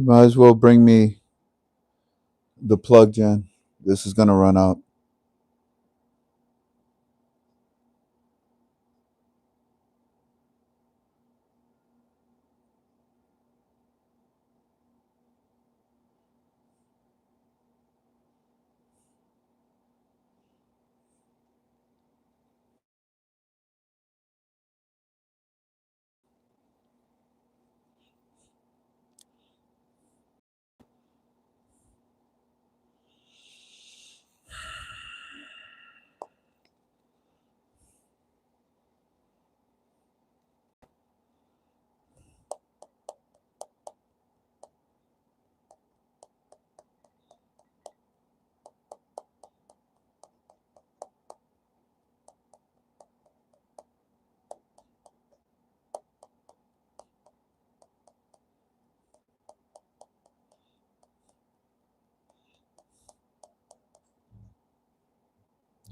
You might as well bring me the plug, Jen. This is going to run out.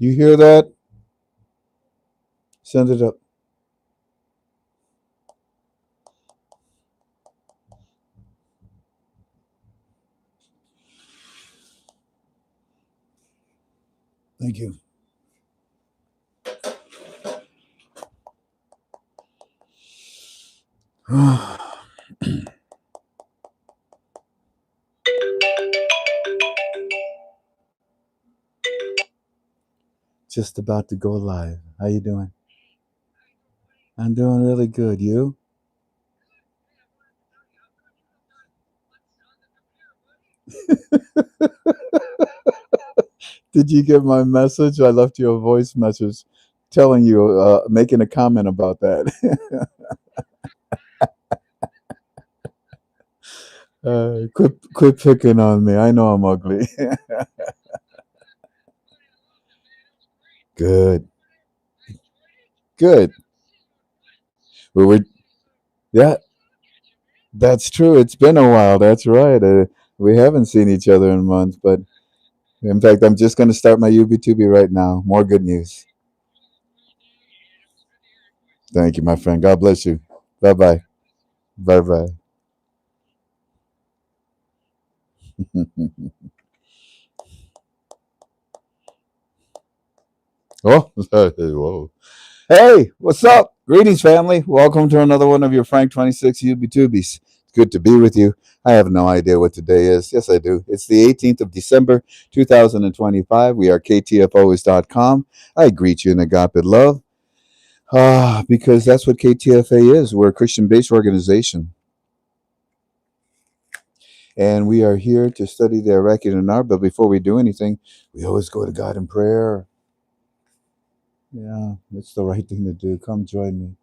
You hear that? Send it up. Thank you. Just about to go live. How you doing? I'm doing really good. You? Did you get my message? I left you a voice message telling you, making a comment about that. Quit picking on me. I know I'm ugly. Good, good. We were, yeah, that's true. It's been a while. That's right. We haven't seen each other in months, but in fact, I'm just going to start my UB2B right now. More good news. Thank you, my friend. God bless you. Bye bye. Bye bye. Oh, whoa. Hey, what's up? Greetings, family. Welcome to another one of your Frank26 UB2Bs. It's good to be with you. I have no idea what today is. Yes, I do. It's the 18th of December, 2025. We are KTFOs.com. I greet you in agape love because that's what KTFA is. We're a Christian based organization. And we are here to study the Iraqi Dinar. But before we do anything, we always go to God in prayer. Yeah, it's the right thing to do. Come join me.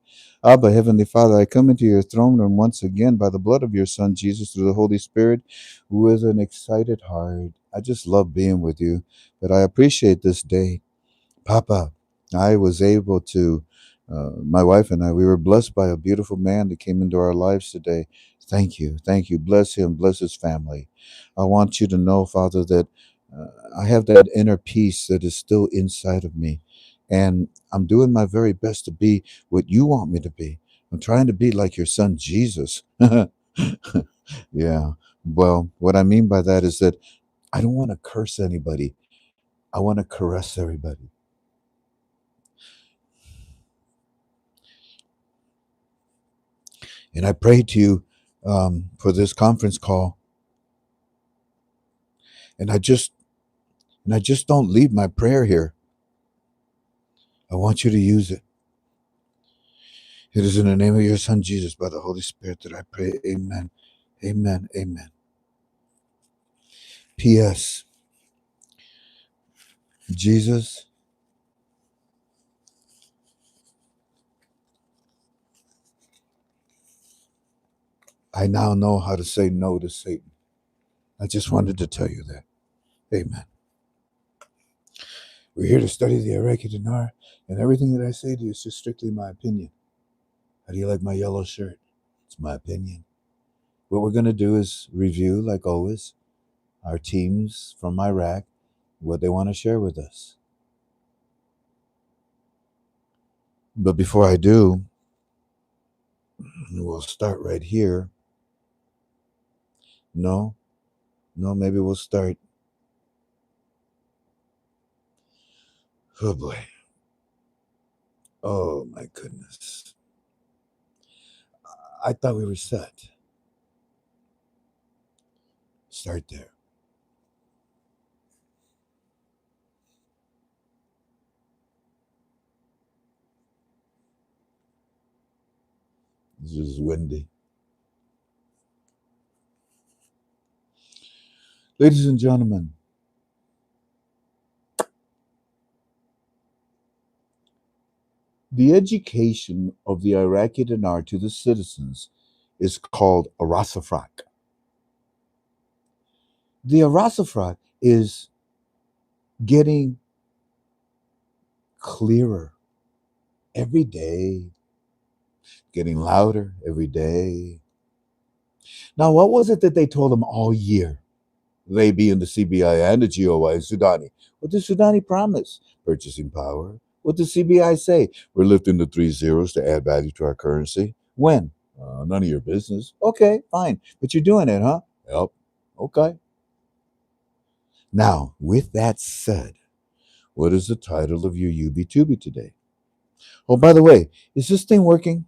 Abba, Heavenly Father, I come into your throne room once again by the blood of your Son, Jesus, through the Holy Spirit, with an excited heart. I just love being with you, but I appreciate this day. Papa, I was able to, my wife and I, we were blessed by a beautiful man that came into our lives today. Thank you. Thank you. Bless him. Bless his family. I want you to know, Father, that I have that inner peace that is still inside of me. And I'm doing my very best to be what you want me to be. I'm trying to be like your son, Jesus. Yeah. Well, what I mean by that is that I don't want to curse anybody. I want to caress everybody. And I pray to you for this conference call, and I just don't leave my prayer here. I want you to use it. It is in the name of your Son Jesus, by the Holy Spirit, that I pray. Amen. Amen. Amen. P.S. Jesus, I now know how to say no to Satan. I just wanted to tell you that. Amen. We're here to study the Iraqi Dinar, and everything that I say to you is just strictly my opinion. How do you like my yellow shirt? It's my opinion. What we're going to do is review, like always, our teams from Iraq, what they want to share with us. But before I do, we'll start right here. No, no, maybe we'll start. Oh boy. Oh my goodness. I thought we were set. Start there. This is windy. Ladies and gentlemen, the education of the Iraqi dinar to the citizens is called a rasafrak. The rasafrak is getting clearer every day, getting louder every day. Now, what was it that they told them all year? They being the CBI and the GOI Sudani. What did Sudani promise? Purchasing power. What did CBI say? We're lifting the three zeros to add value to our currency. When? None of your business. Okay, fine. But you're doing it, huh? Yep. Okay. Now, with that said, what is the title of your UB2B today? Oh, by the way, is this thing working?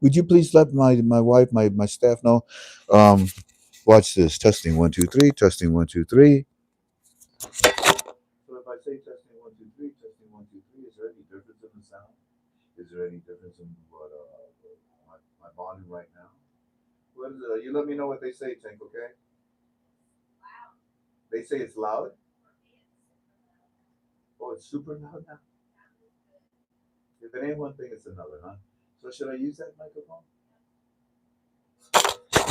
Would you please let my wife, my staff know? Um, Watch this. Testing 1 2 3. Testing 1 2 3. So if I say testing 1 2 3, testing 1 2 3, is there any difference in the sound? Is there any difference in what my volume right now? What is it? You let me know what they say, Tank. Okay? They say it's loud. Oh, it's super loud now. If it ain't one thing, it's another, huh? So should I use that microphone?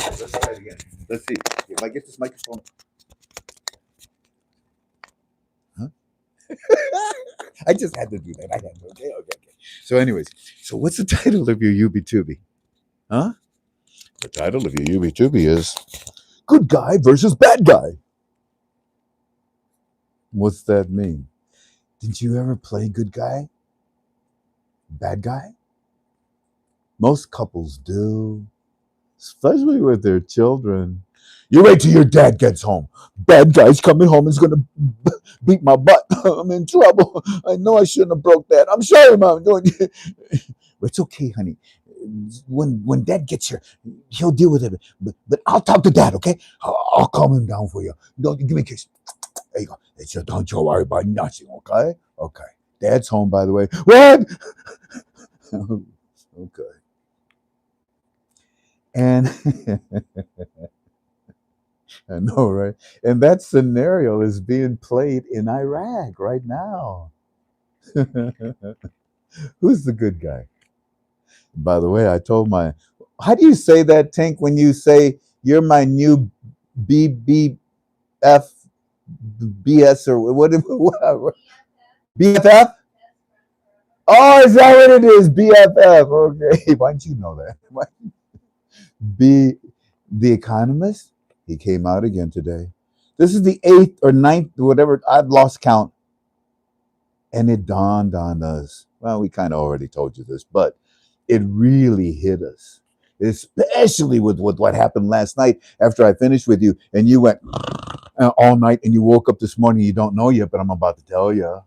Let's try it again. Let's see. If I get this microphone, huh? I just had to do that. I had to. Okay. So, anyways, so what's the title of your UB2B? Huh? The title of your UB2B is Good Guy versus Bad Guy. What's that mean? Didn't you ever play good guy? Bad guy? Most couples do, especially with their children. You wait till your dad gets home. Bad guy's coming home and is gonna beat my butt. I'm in trouble. I know I shouldn't have broke that. I'm sorry, Mom. It's okay, honey. When Dad gets here, he'll deal with it. But I'll talk to Dad, okay? I'll calm him down for you. Don't give me a kiss. There you go. It's just, don't you worry about nothing, okay? Okay. Dad's home, by the way. What? Okay. And I know, right? And that scenario is being played in Iraq right now. Who's the good guy? By the way, I told my. How do you say that, Tank? When you say you're my new BBF BS or whatever BFF? Oh, is that what it is? BFF. Okay. Why didn't you know that? B, The Economist. He came out again today. This is the eighth or ninth, whatever. I've lost count. And it dawned on us. Well, we kind of already told you this, but it really hit us, especially with what happened last night after I finished with you and you went all night and you woke up this morning. You don't know yet, but I'm about to tell you.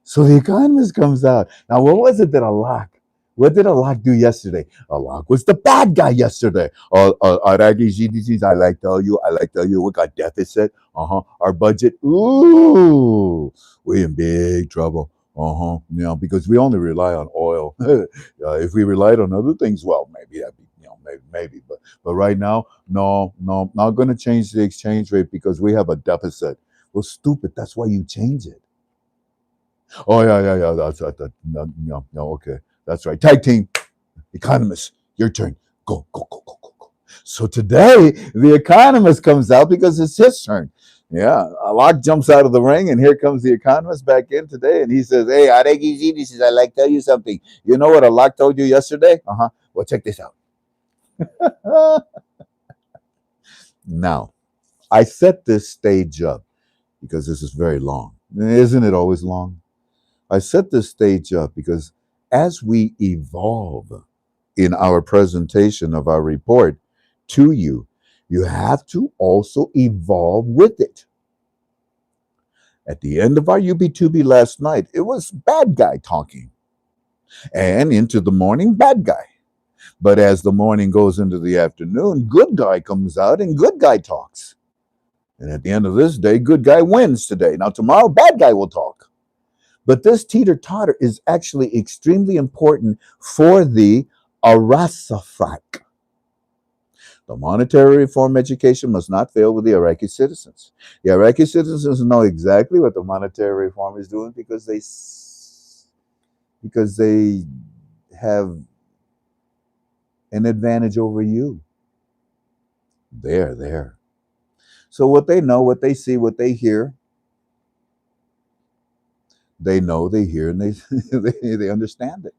So the Economist comes out. Now, what was it that what did Alak do yesterday? Alak was the bad guy yesterday. Iraqi GDCs, I like tell you, we got deficit. Our budget, ooh, we in big trouble. Because we only rely on oil. If we relied on other things, well, maybe that'd be, maybe. But right now, no, not going to change the exchange rate because we have a deficit. Well, stupid. That's why you change it. Oh yeah. That's right. No. Okay, that's right. Tag team, Economist, your turn. Go. So today the Economist comes out because it's his turn. Yeah, Alok jumps out of the ring, and here comes the Economist back in today, and he says, "Hey, Aregi, he says, I like to tell you something. You know what Alok told you yesterday? Well, check this out. Now, I set this stage up because this is very long. Isn't it always long? I set this stage up because as we evolve in our presentation of our report to you, You have to also evolve with it. At the end of our UB2B last night, it was bad guy talking. And into the morning, bad guy. But as the morning goes into the afternoon, good guy comes out and good guy talks. And at the end of this day, good guy wins today. Now, tomorrow, bad guy will talk. But this teeter-totter is actually extremely important for the Arasafrak. The monetary reform education must not fail with the Iraqi citizens. The Iraqi citizens know exactly what the monetary reform is doing because they have an advantage over you. They're there. So what they know, what they see, what they hear, they know, they hear, and they understand it.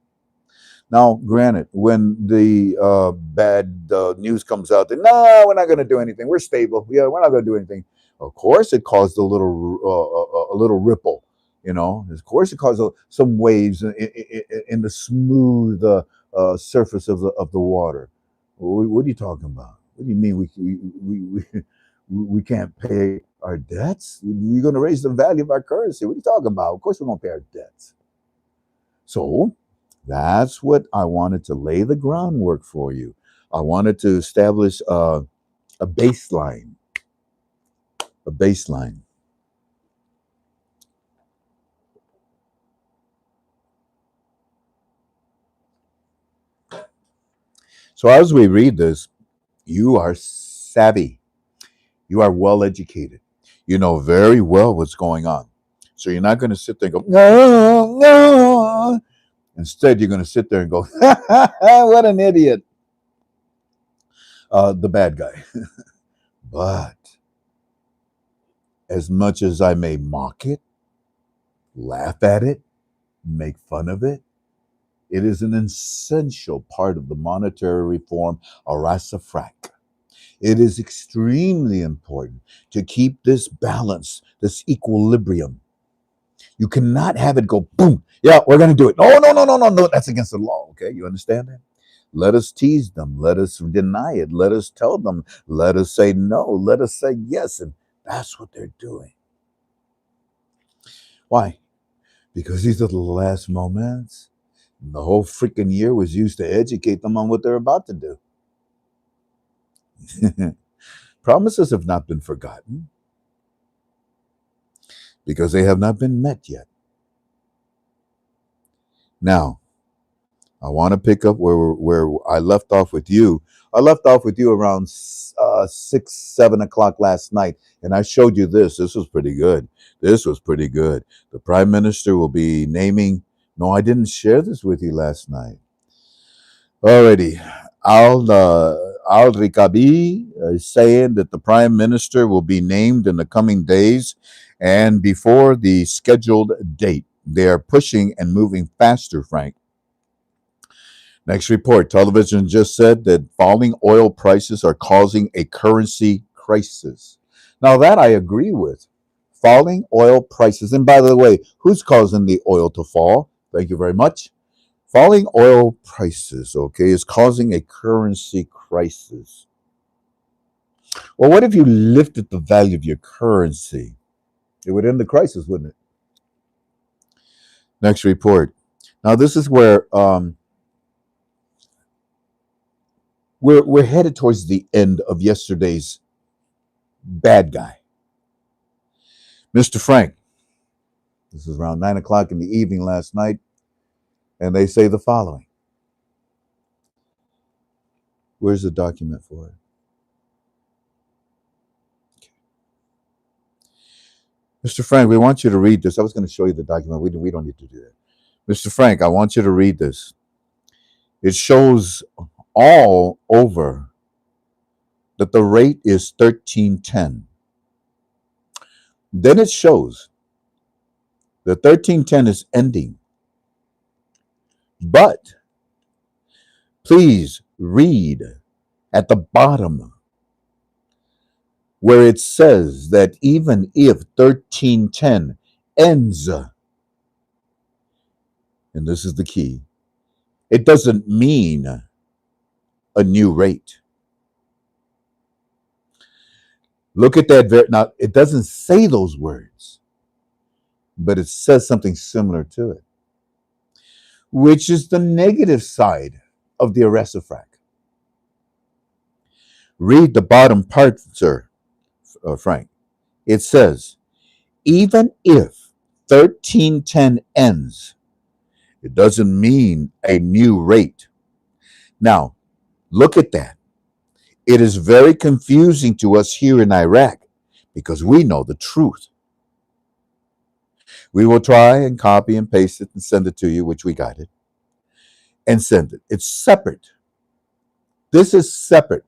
Now, granted, when the bad news comes out that no, we're not going to do anything, we're stable, yeah, we're not going to do anything. Of course, it caused a little ripple, you know. Of course, it caused some waves in the smooth surface of the water. What are you talking about? What do you mean we can't pay our debts? We're going to raise the value of our currency. What are you talking about? Of course, we won't pay our debts. So that's what I wanted to lay the groundwork for you. I wanted to establish a baseline. A baseline. So as we read this, you are savvy. You are well educated. You know very well what's going on. So you're not going to sit there and go, no, no. Instead, you're going to sit there and go, what an idiot. The bad guy. But as much as I may mock it, laugh at it, make fun of it, it is an essential part of the monetary reform, Arasafrak. It is extremely important to keep this balance, this equilibrium. You cannot have it go boom. Yeah, we're going to do it. No, no, no, no, no, no. That's against the law. Okay, you understand that? Let us tease them. Let us deny it. Let us tell them. Let us say no. Let us say yes. And that's what they're doing. Why? Because these are the last moments. The whole freaking year was used to educate them on what they're about to do. Promises have not been forgotten because they have not been met yet. Now, I want to pick up where I left off with you. I left off with you around 6, 7 o'clock last night, and I showed you this. This was pretty good. This was pretty good. The Prime Minister will be naming. No, I didn't share this with you last night. Alrighty. Al Rikabi is saying that the Prime Minister will be named in the coming days and before the scheduled date. They are pushing and moving faster, Frank. Next report. Television just said that falling oil prices are causing a currency crisis. Now, that I agree with. Falling oil prices. And by the way, who's causing the oil to fall? Thank you very much. Falling oil prices, okay, is causing a currency crisis. Well, what if you lifted the value of your currency? It would end the crisis, wouldn't it? Next report. Now, this is where we're headed towards the end of yesterday's bad guy, Mr. Frank. This is around 9 o'clock in the evening last night, and they say the following. Where's the document for it? Mr. Frank, we want you to read this. I was going to show you the document. We don't need to do that. Mr. Frank, I want you to read this. It shows all over that the rate is 1310. Then it shows that 1310 is ending. But please read at the bottom where it says that even if 1310 ends, and this is the key, it doesn't mean a new rate. Look at that. Now, it doesn't say those words, but it says something similar to it, which is the negative side of the arrest of Frank. Read the bottom part, sir, Frank. It says, even if 1310 ends, it doesn't mean a new rate. Now, look at that. It is very confusing to us here in Iraq because we know the truth. We will try and copy and paste it and send it to you, which we got it, and send it. It's separate. This is separate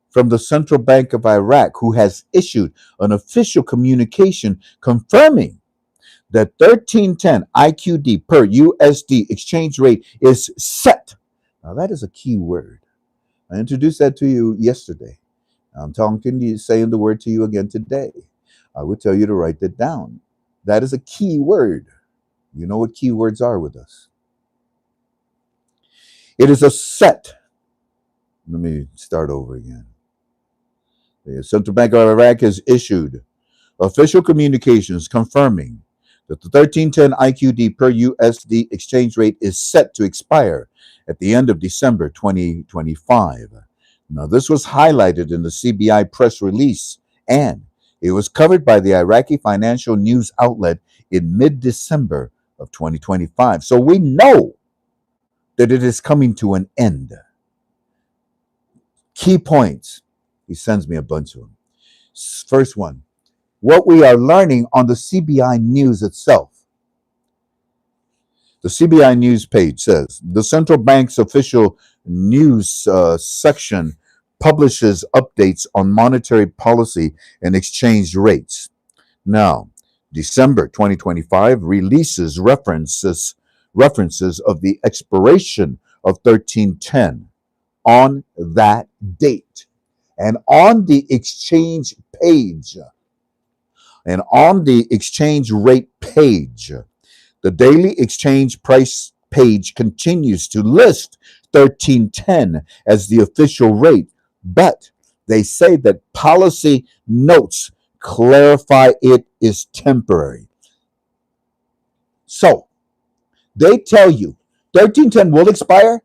from the Central Bank of Iraq, who has issued an official communication confirming that 1310 IQD per USD exchange rate is set. Now, that is a key word. I introduced that to you yesterday. I'm talking to you, saying the word to you again today. I would tell you to write that down. That is a key word. You know what key words are with us. It is a set. Let me start over again. The Central Bank of Iraq has issued official communications confirming that the 1310 IQD per USD exchange rate is set to expire at the end of December 2025. Now, this was highlighted in the CBI press release, and it was covered by the Iraqi financial news outlet in mid-December of 2025. So we know that it is coming to an end. Key points. He sends me a bunch of them. First one, what we are learning on the CBI News itself. The CBI News page says the central bank's official news section publishes updates on monetary policy and exchange rates. Now, December 2025 releases references of the expiration of 1310 on that date. And on the exchange page, and on the exchange rate page, the daily exchange price page continues to list 1310 as the official rate, but they say that policy notes clarify it is temporary. So they tell you 1310 will expire.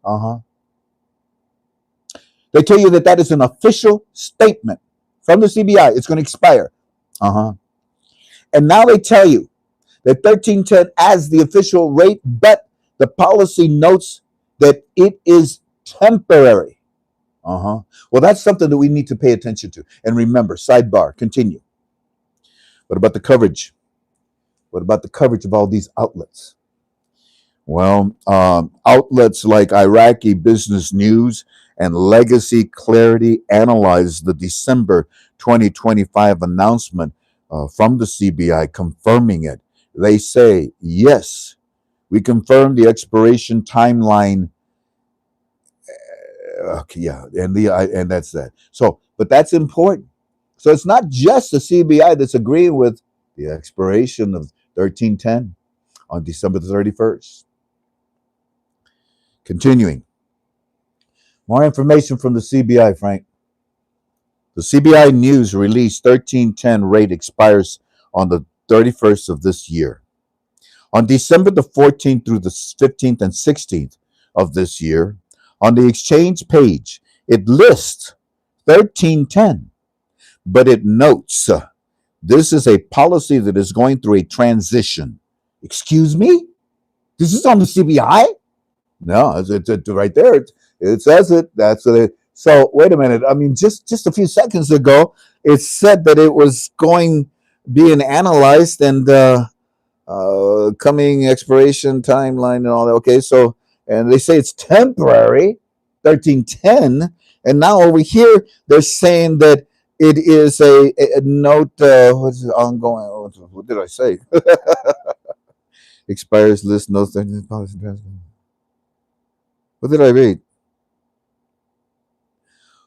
They tell you that that is an official statement from the CBI. It's going to expire. And now they tell you that 1310 as the official rate, but the policy notes that it is temporary. Well, that's something that we need to pay attention to. And remember, sidebar, continue. What about the coverage? What about the coverage of all these outlets? Well, outlets like Iraqi Business News and Legacy Clarity analyzed the December 2025 announcement from the CBI confirming it. They say, yes, we confirm the expiration timeline. Yeah, and that's that. So, but that's important. So it's not just the CBI that's agreeing with the expiration of 1310 on December the 31st. Continuing. More information from the CBI, Frank. The CBI News released 1310 rate expires on the 31st of this year. On December the 14th through the 15th and 16th of this year, on the exchange page, it lists 1310, but it notes this is a policy that is going through a transition. Excuse me? This is on the CBI? No, it's right there. It says it. That's it. So wait a minute. I mean, just a few seconds ago, it said that it was being analyzed and coming expiration timeline and all that. Okay, so and they say it's temporary, 1310, and now over here they're saying that it is a note. What's ongoing? What did I say? Expires list notes. What did I read?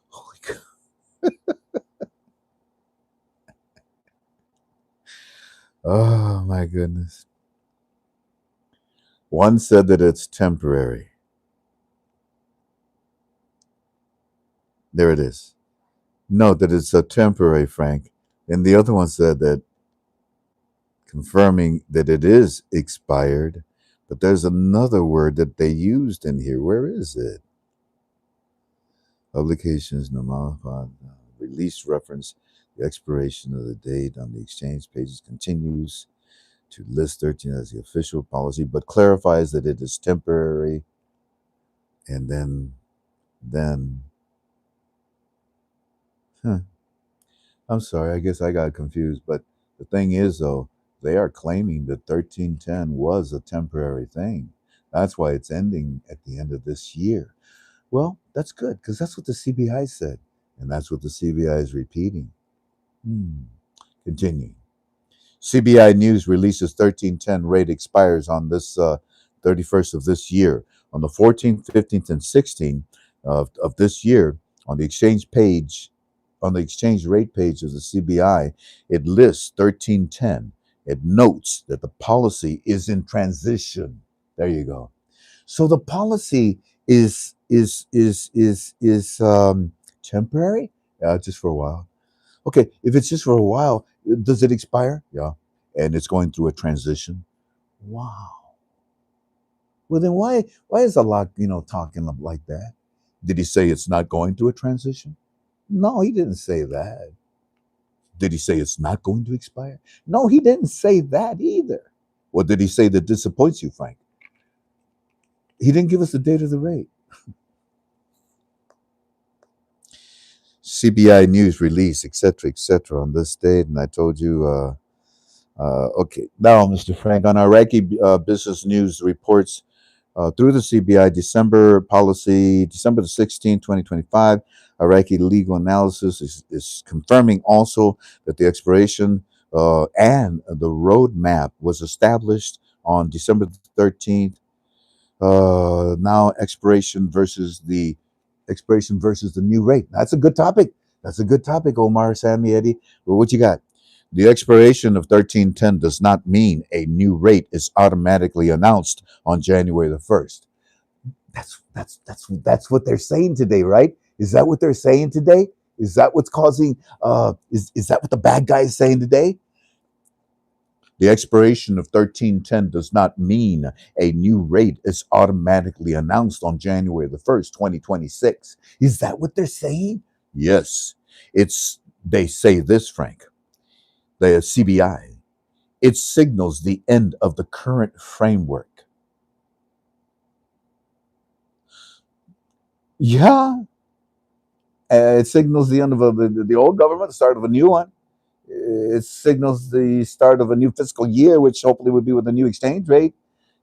Holy God. Oh my goodness. One said that it's temporary. There it is. No, that it's a temporary, Frank. And the other one said that confirming that it is expired. But there's another word that they used in here. Where is it? Publications no modified. Release reference the expiration of the date on the exchange pages continues to list 13 as the official policy, but clarifies that it is temporary. And then, huh, I'm sorry, I guess I got confused. But the thing is, though, they are claiming that 1310 was a temporary thing. That's why it's ending at the end of this year. Well, that's good because that's what the CBI said. And that's what the CBI is repeating. Hmm. Continuing. CBI News releases 1310 rate expires on this 31st of this year. On the 14th, 15th, and 16th of this year, on the exchange page, on the exchange rate page of the CBI, it lists 1310. It notes that the policy is in transition. There you go. So the policy is temporary, just for a while. Okay, if it's just for a while, does it expire? Yeah. And it's going through a transition. Wow. Well, then why is a lot talking like that? Did he say it's not going through a transition? No, he didn't say that. Did he say it's not going to expire? No, he didn't say that either. What did he say that disappoints you, Frank? He didn't give us the date of the rate. CBI News release, etc., on this date, and I told you. Okay, now, Mr. Frank, on Iraqi business news reports through the CBI December policy, December the 16th, 2025, Iraqi legal analysis is confirming also that the expiration and the roadmap was established on December the 13th. Now expiration versus the new rate. That's a good topic. That's a good topic, Omar, Sammy, Eddie. Well, what you got? The expiration of 1310 does not mean a new rate is automatically announced on January the 1st. That's what they're saying today, right? Is that what they're saying today? Is that what's causing is that what the bad guy is saying today? The expiration of 1310 does not mean a new rate is automatically announced on January the 1st, 2026. Is that what they're saying? Yes. They say this, Frank. The CBI. It signals the end of the current framework. Yeah. It signals the end of the old government, the start of a new one. It signals the start of a new fiscal year, which hopefully would be with a new exchange rate.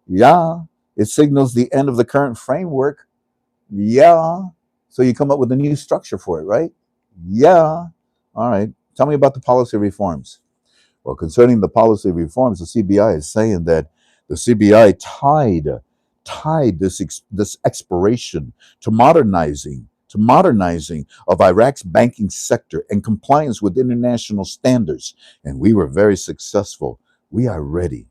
Yeah. It signals the end of the current framework. Yeah. So you come up with a new structure for it, right? Yeah. All right. Tell me about the policy reforms. Well, concerning the policy reforms, the CBI is saying that the CBI tied this expiration to modernizing of Iraq's banking sector and compliance with international standards, and we were very successful. We are ready.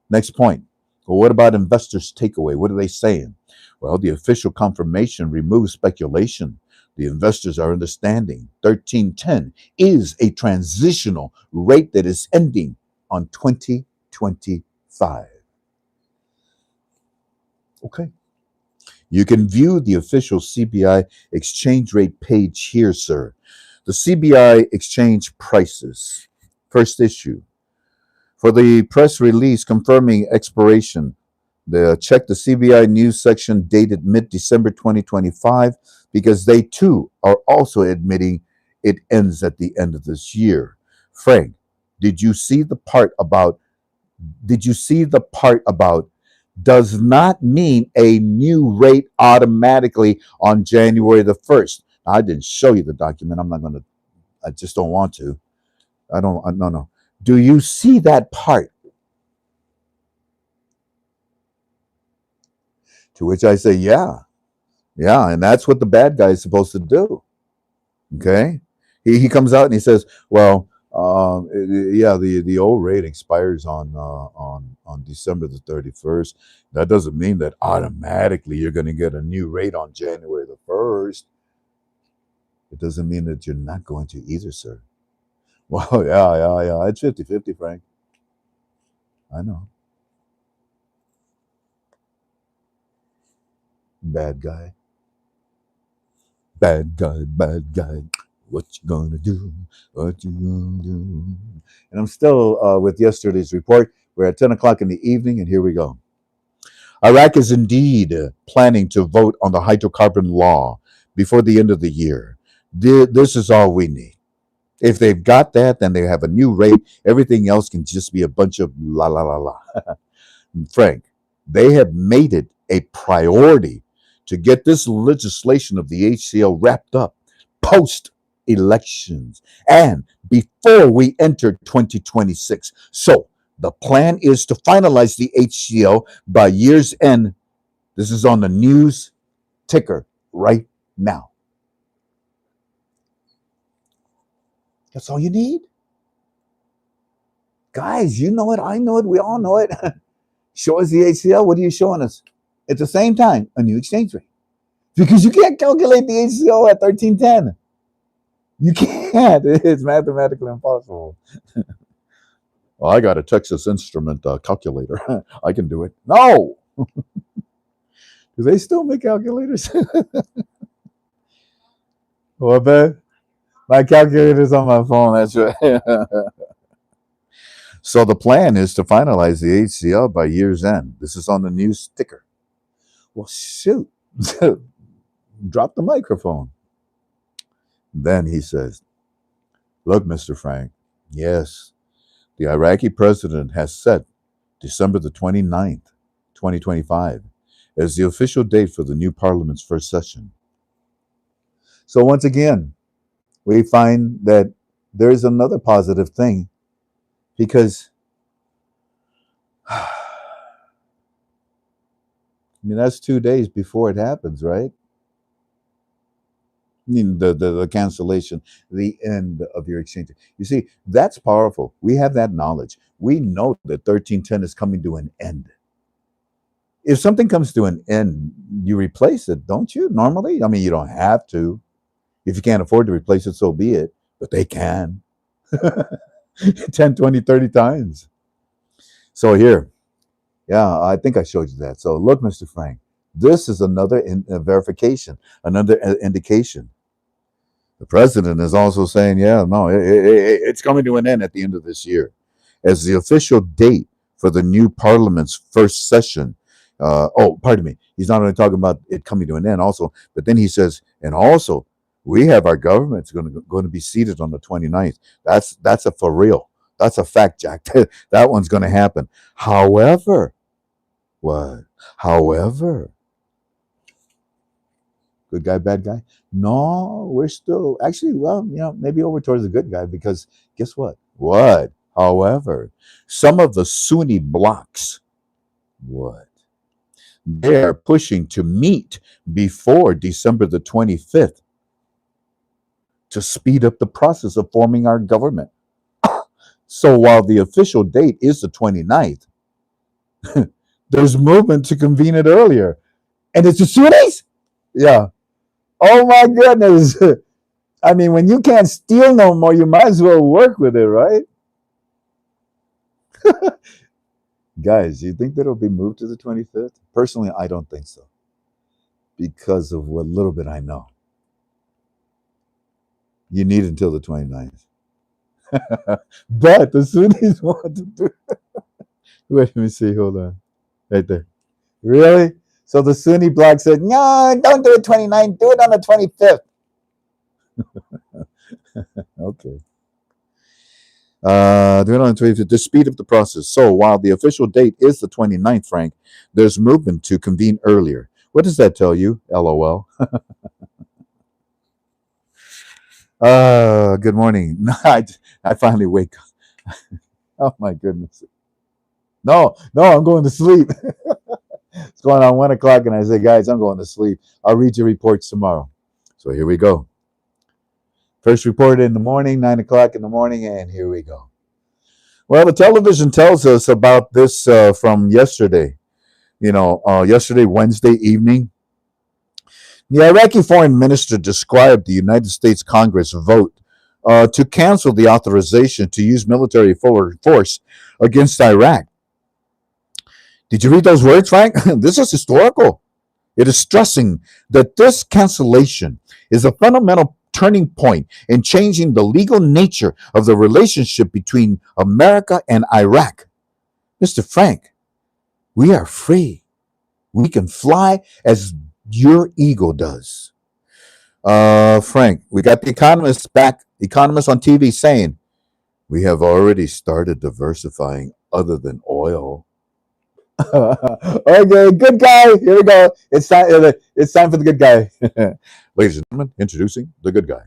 Next point. Well, what about investors' takeaway? What are they saying? Well, the official confirmation removes speculation. The investors are understanding 1310 is a transitional rate that is ending on 2025. Okay. You can view the official CBI exchange rate page here, sir. The CBI exchange prices. First issue. For the press release confirming expiration, check the CBI news section dated mid-December 2025 because they too are also admitting it ends at the end of this year. Frank, did you see the part about does not mean a new rate automatically on January the 1st? Now, I didn't show you the document. I'm not going to, I just don't want to. No, no. Do you see that part? To which I say, yeah, yeah. And that's what the bad guy is supposed to do. Okay. He comes out and he says, well, yeah, the old rate expires on December the 31st. That doesn't mean that automatically you're going to get a new rate on January the 1st. It doesn't mean that you're not going to either, sir. Well, yeah. It's 50-50, Frank. I know. Bad guy. Bad guy, bad guy. What you gonna do? What you gonna do? And I'm still with yesterday's report. We're at 10 o'clock in the evening, and here we go. Iraq is indeed planning to vote on the hydrocarbon law before the end of the year. This is all we need. If they've got that, then they have a new rate. Everything else can just be a bunch of la la la la. Frank, they have made it a priority to get this legislation of the HCL wrapped up post elections and before we enter 2026. So the plan is to finalize the HCL by year's end. This is on the news ticker right now. That's all you need. Guys, you know it. I know it. We all know it. Show us the HCL. What are you showing us? At the same time, a new exchange rate. Because you can't calculate the HCL at 1310. You can't. It's mathematically impossible. Well, I got a Texas Instrument calculator. I can do it. No. Do they still make calculators? Well, man, my calculator's on my phone. That's right. So the plan is to finalize the HCL by year's end. This is on the news ticker. Well, shoot. Drop the microphone. Then he says, look, Mr. Frank, yes, the Iraqi president has set December the 29th, 2025, as the official date for the new parliament's first session. So once again, we find that there is another positive thing because I mean, that's 2 days before it happens, right? I mean, the cancellation, the end of your exchange. You see, that's powerful. We have that knowledge. We know that 1310 is coming to an end. If something comes to an end, you replace it, don't you? Normally, I mean, you don't have to. If you can't afford to replace it, so be it. But they can. 10, 20, 30 times. So here, yeah, I think I showed you that. So look, Mr. Frank, this is another verification, another indication. The president is also saying, yeah, no, it's coming to an end at the end of this year. As the official date for the new parliament's first session. Pardon me. He's not only talking about it coming to an end also, but then he says, and also, we have our government's going to be seated on the 29th. That's a for real. That's a fact, Jack. That one's going to happen. However, what? However, good guy, bad guy? No, we're still actually, well, maybe over towards the good guy because guess what? What? However, some of the Sunni blocs, what? They're pushing to meet before December the 25th to speed up the process of forming our government. So while the official date is the 29th, there's movement to convene it earlier. And it's the Sunnis? Yeah. Oh my goodness. I mean, when you can't steal no more, you might as well work with it, right? Guys, do you think that it'll be moved to the 25th? Personally, I don't think so. Because of what little bit I know. You need until the 29th. But the Sunnis want to do it. Wait, let me see. Hold on. Right there. Really? So the Sunni bloc said, no, don't do it 29th. Do it on the 25th. Okay. Do it on the 25th. The speed of the process. So while the official date is the 29th, Frank, there's movement to convene earlier. What does that tell you? LOL. Good morning. I finally wake up. Oh my goodness. No, I'm going to sleep. It's going on 1 o'clock, and I say, guys, I'm going to sleep. I'll read your reports tomorrow. So here we go. First report in the morning, 9 o'clock in the morning, and here we go. Well, the television tells us about this from yesterday. Yesterday, Wednesday evening, The Iraqi foreign minister described the United States Congress vote to cancel the authorization to use military force against Iraq. Did you read those words, Frank? This is historical. It is stressing that this cancellation is a fundamental turning point in changing the legal nature of the relationship between America and Iraq. Mr. Frank, we are free. We can fly as your ego does. Frank, we got the economists back, economists on TV saying we have already started diversifying other than oil. Okay, good guy. Here we go. It's time for the good guy. Ladies and gentlemen, introducing the good guy.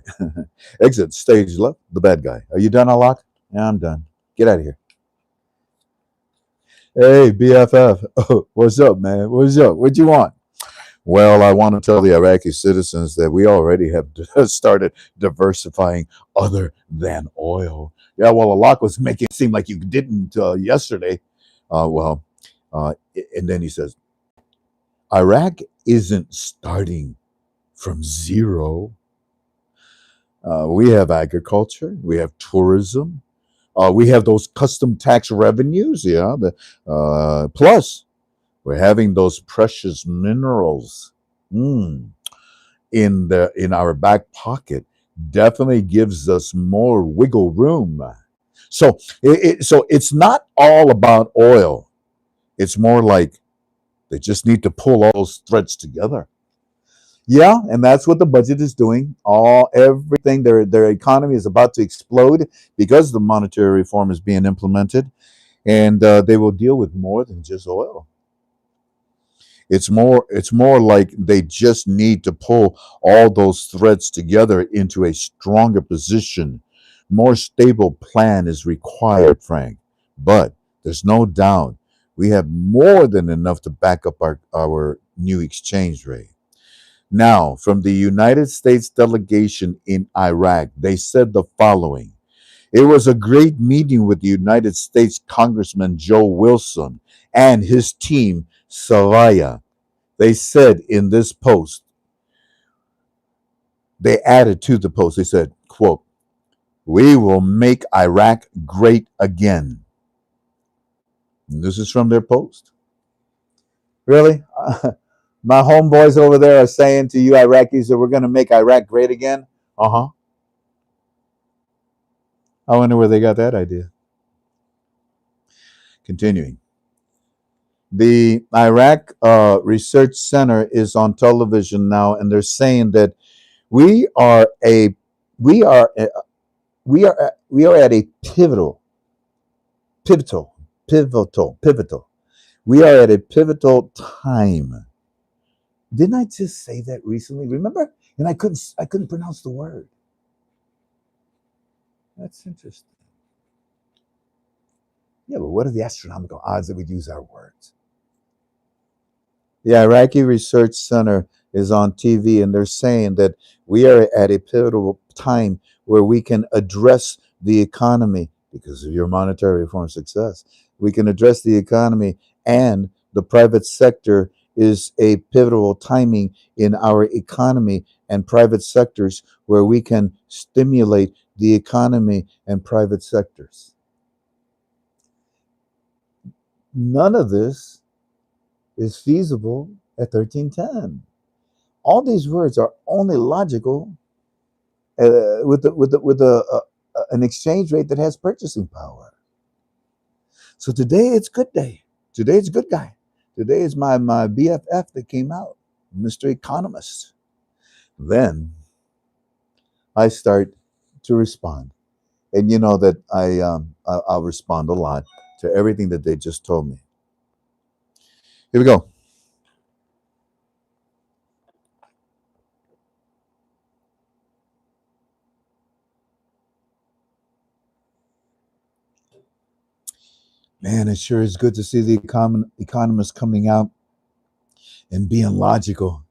Exit stage left, the bad guy. Are you done, Alok? Yeah, I'm done. Get out of here. Hey, BFF. Oh, what's up, man? What's up? What you want? Well, I want to tell the Iraqi citizens that we already have started diversifying other than oil. Yeah, well, Alok was making it seem like you didn't yesterday. Well, and then he says, Iraq isn't starting from zero. We have agriculture, we have tourism, we have those custom tax revenues. Yeah, plus we're having those precious minerals in our back pocket. Definitely gives us more wiggle room. So it's not all about oil. It's more like they just need to pull all those threads together. Yeah, and that's what the budget is doing. Everything, their economy is about to explode because the monetary reform is being implemented, and they will deal with more than just oil. It's more like they just need to pull all those threads together into a stronger position. More stable plan is required, Frank. But there's no doubt we have more than enough to back up our new exchange rate. Now, from the United States delegation in Iraq, they said the following. It was a great meeting with the United States Congressman Joe Wilson and his team, Savaya. They said in this post, they added to the post, they said, quote, we will make Iraq great again. And this is from their post. Really? My homeboys over there are saying to you Iraqis that we're going to make Iraq great again? Uh-huh. I wonder where they got that idea. Continuing. The Iraq Research Center is on television now, and they're saying that we are a we are a, we are at a pivotal. We are at a pivotal time. Didn't I just say that recently? Remember? And I couldn't pronounce the word. That's interesting. Yeah, but what are the astronomical odds that we use our words? The Iraqi Research Center is on TV, and they're saying that we are at a pivotal time where we can address the economy because of your monetary reform success. We can address the economy, and the private sector is a pivotal timing in our economy and private sectors where we can stimulate the economy and private sectors. None of this is feasible at 1310. All these words are only logical with an exchange rate that has purchasing power. So today it's good day. Today it's good guy. Today is my BFF that came out, Mr. Economist. Then I start to respond, and you know that I'll respond a lot to everything that they just told me. Here we go. Man, it sure is good to see the economists coming out and being logical.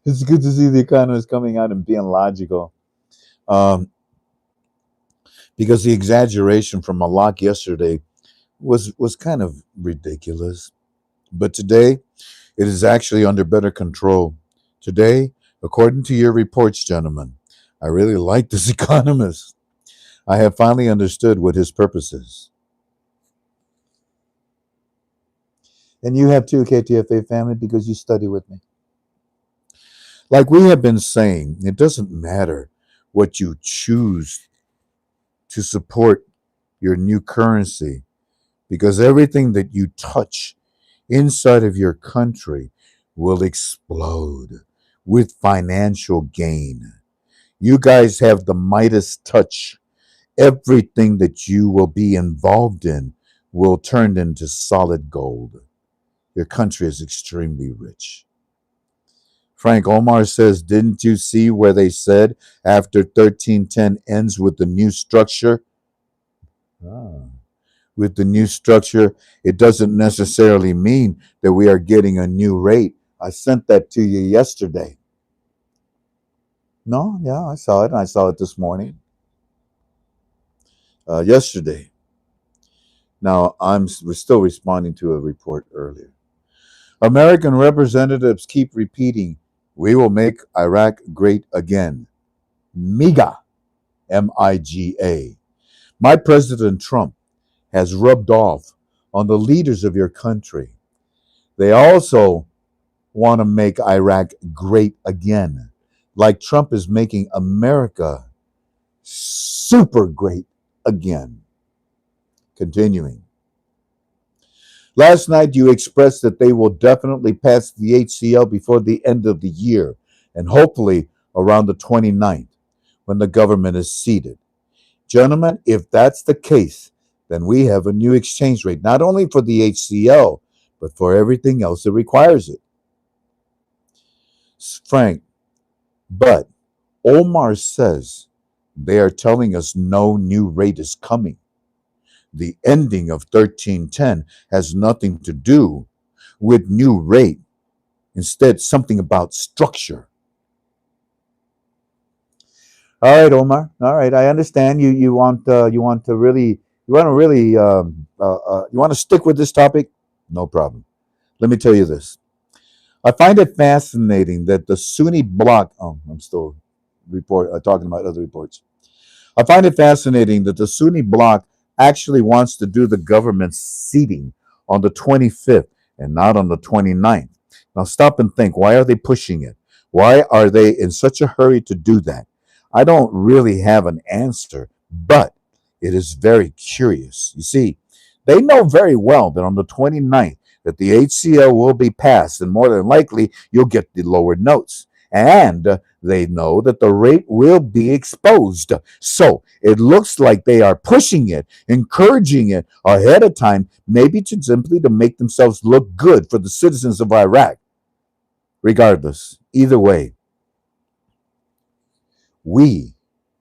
It's good to see the economists coming out and being logical. Um, because the exaggeration from Malak yesterday was kind of ridiculous. But today, it is actually under better control. Today, according to your reports, gentlemen, I really like this economist. I have finally understood what his purpose is. And you have too, KTFA family, because you study with me. Like we have been saying, it doesn't matter what you choose to support your new currency, because everything that you touch inside of your country will explode with financial gain. You guys have the Midas touch. Everything that you will be involved in will turn into solid gold. Your country is extremely rich. Frank Omar says, didn't you see where they said after 1310 ends with the new structure? Ah. With the new structure, it doesn't necessarily mean that we are getting a new rate. I sent that to you yesterday. No, yeah, I saw it. I saw it this morning. Yesterday. Now, we're still responding to a report earlier. American representatives keep repeating, we will make Iraq great again. MIGA, MIGA. My President Trump has rubbed off on the leaders of your country. They also want to make Iraq great again, like Trump is making America super great again. Continuing. Last night, you expressed that they will definitely pass the HCL before the end of the year, and hopefully around the 29th, when the government is seated. Gentlemen, if that's the case, then we have a new exchange rate, not only for the HCL, but for everything else that requires it. Frank, but Omar says they are telling us no new rate is coming. The ending of 1310 has nothing to do with new rate. Instead, something about structure. All right, Omar. All right, I understand you want to really you want to stick with this topic. No problem. Let me tell you this. I find it fascinating that the Sunni bloc. Oh, I'm still talking about other reports. I find it fascinating that the Sunni bloc actually wants to do the government seating on the 25th and not on the 29th. Now stop and think, why are they pushing it? Why are they in such a hurry to do that? I don't really have an answer, but it is very curious. You see, they know very well that on the 29th that the HCL will be passed, and more than likely you'll get the lower notes. And they know that the rate will be exposed. So it looks like they are pushing it, encouraging it ahead of time, maybe to simply to make themselves look good for the citizens of Iraq. Regardless, either way, we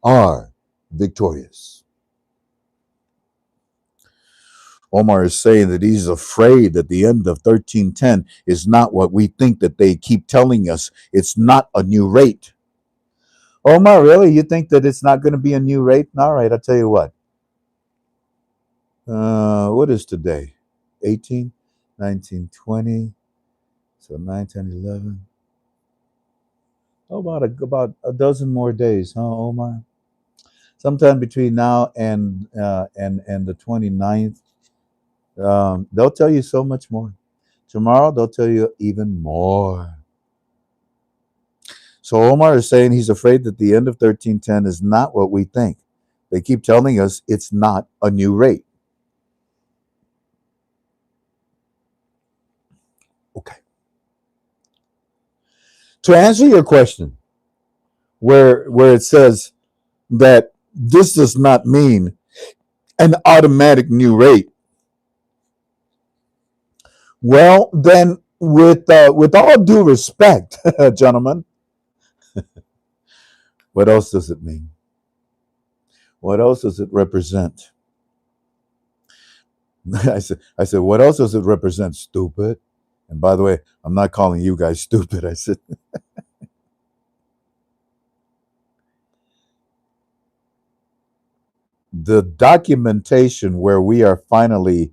are victorious. Omar is saying that he's afraid that the end of 1310 is not what we think that they keep telling us. It's not a new rate. Omar, really? You think that it's not going to be a new rate? All right, I'll tell you what. What is today? 18, 19, 20. So 9, 10, 11. Oh, about a dozen more days, huh, Omar? Sometime between now and the 29th, they'll tell you so much more. Tomorrow, they'll tell you even more. So Omar is saying he's afraid that the end of 1310 is not what we think. They keep telling us it's not a new rate. Okay. To answer your question, where it says that this does not mean an automatic new rate, well, then with all due respect, gentlemen, what else does it mean? What else does it represent? I said, what else does it represent? Stupid. And by the way, I'm not calling you guys stupid. I said, the documentation where we are finally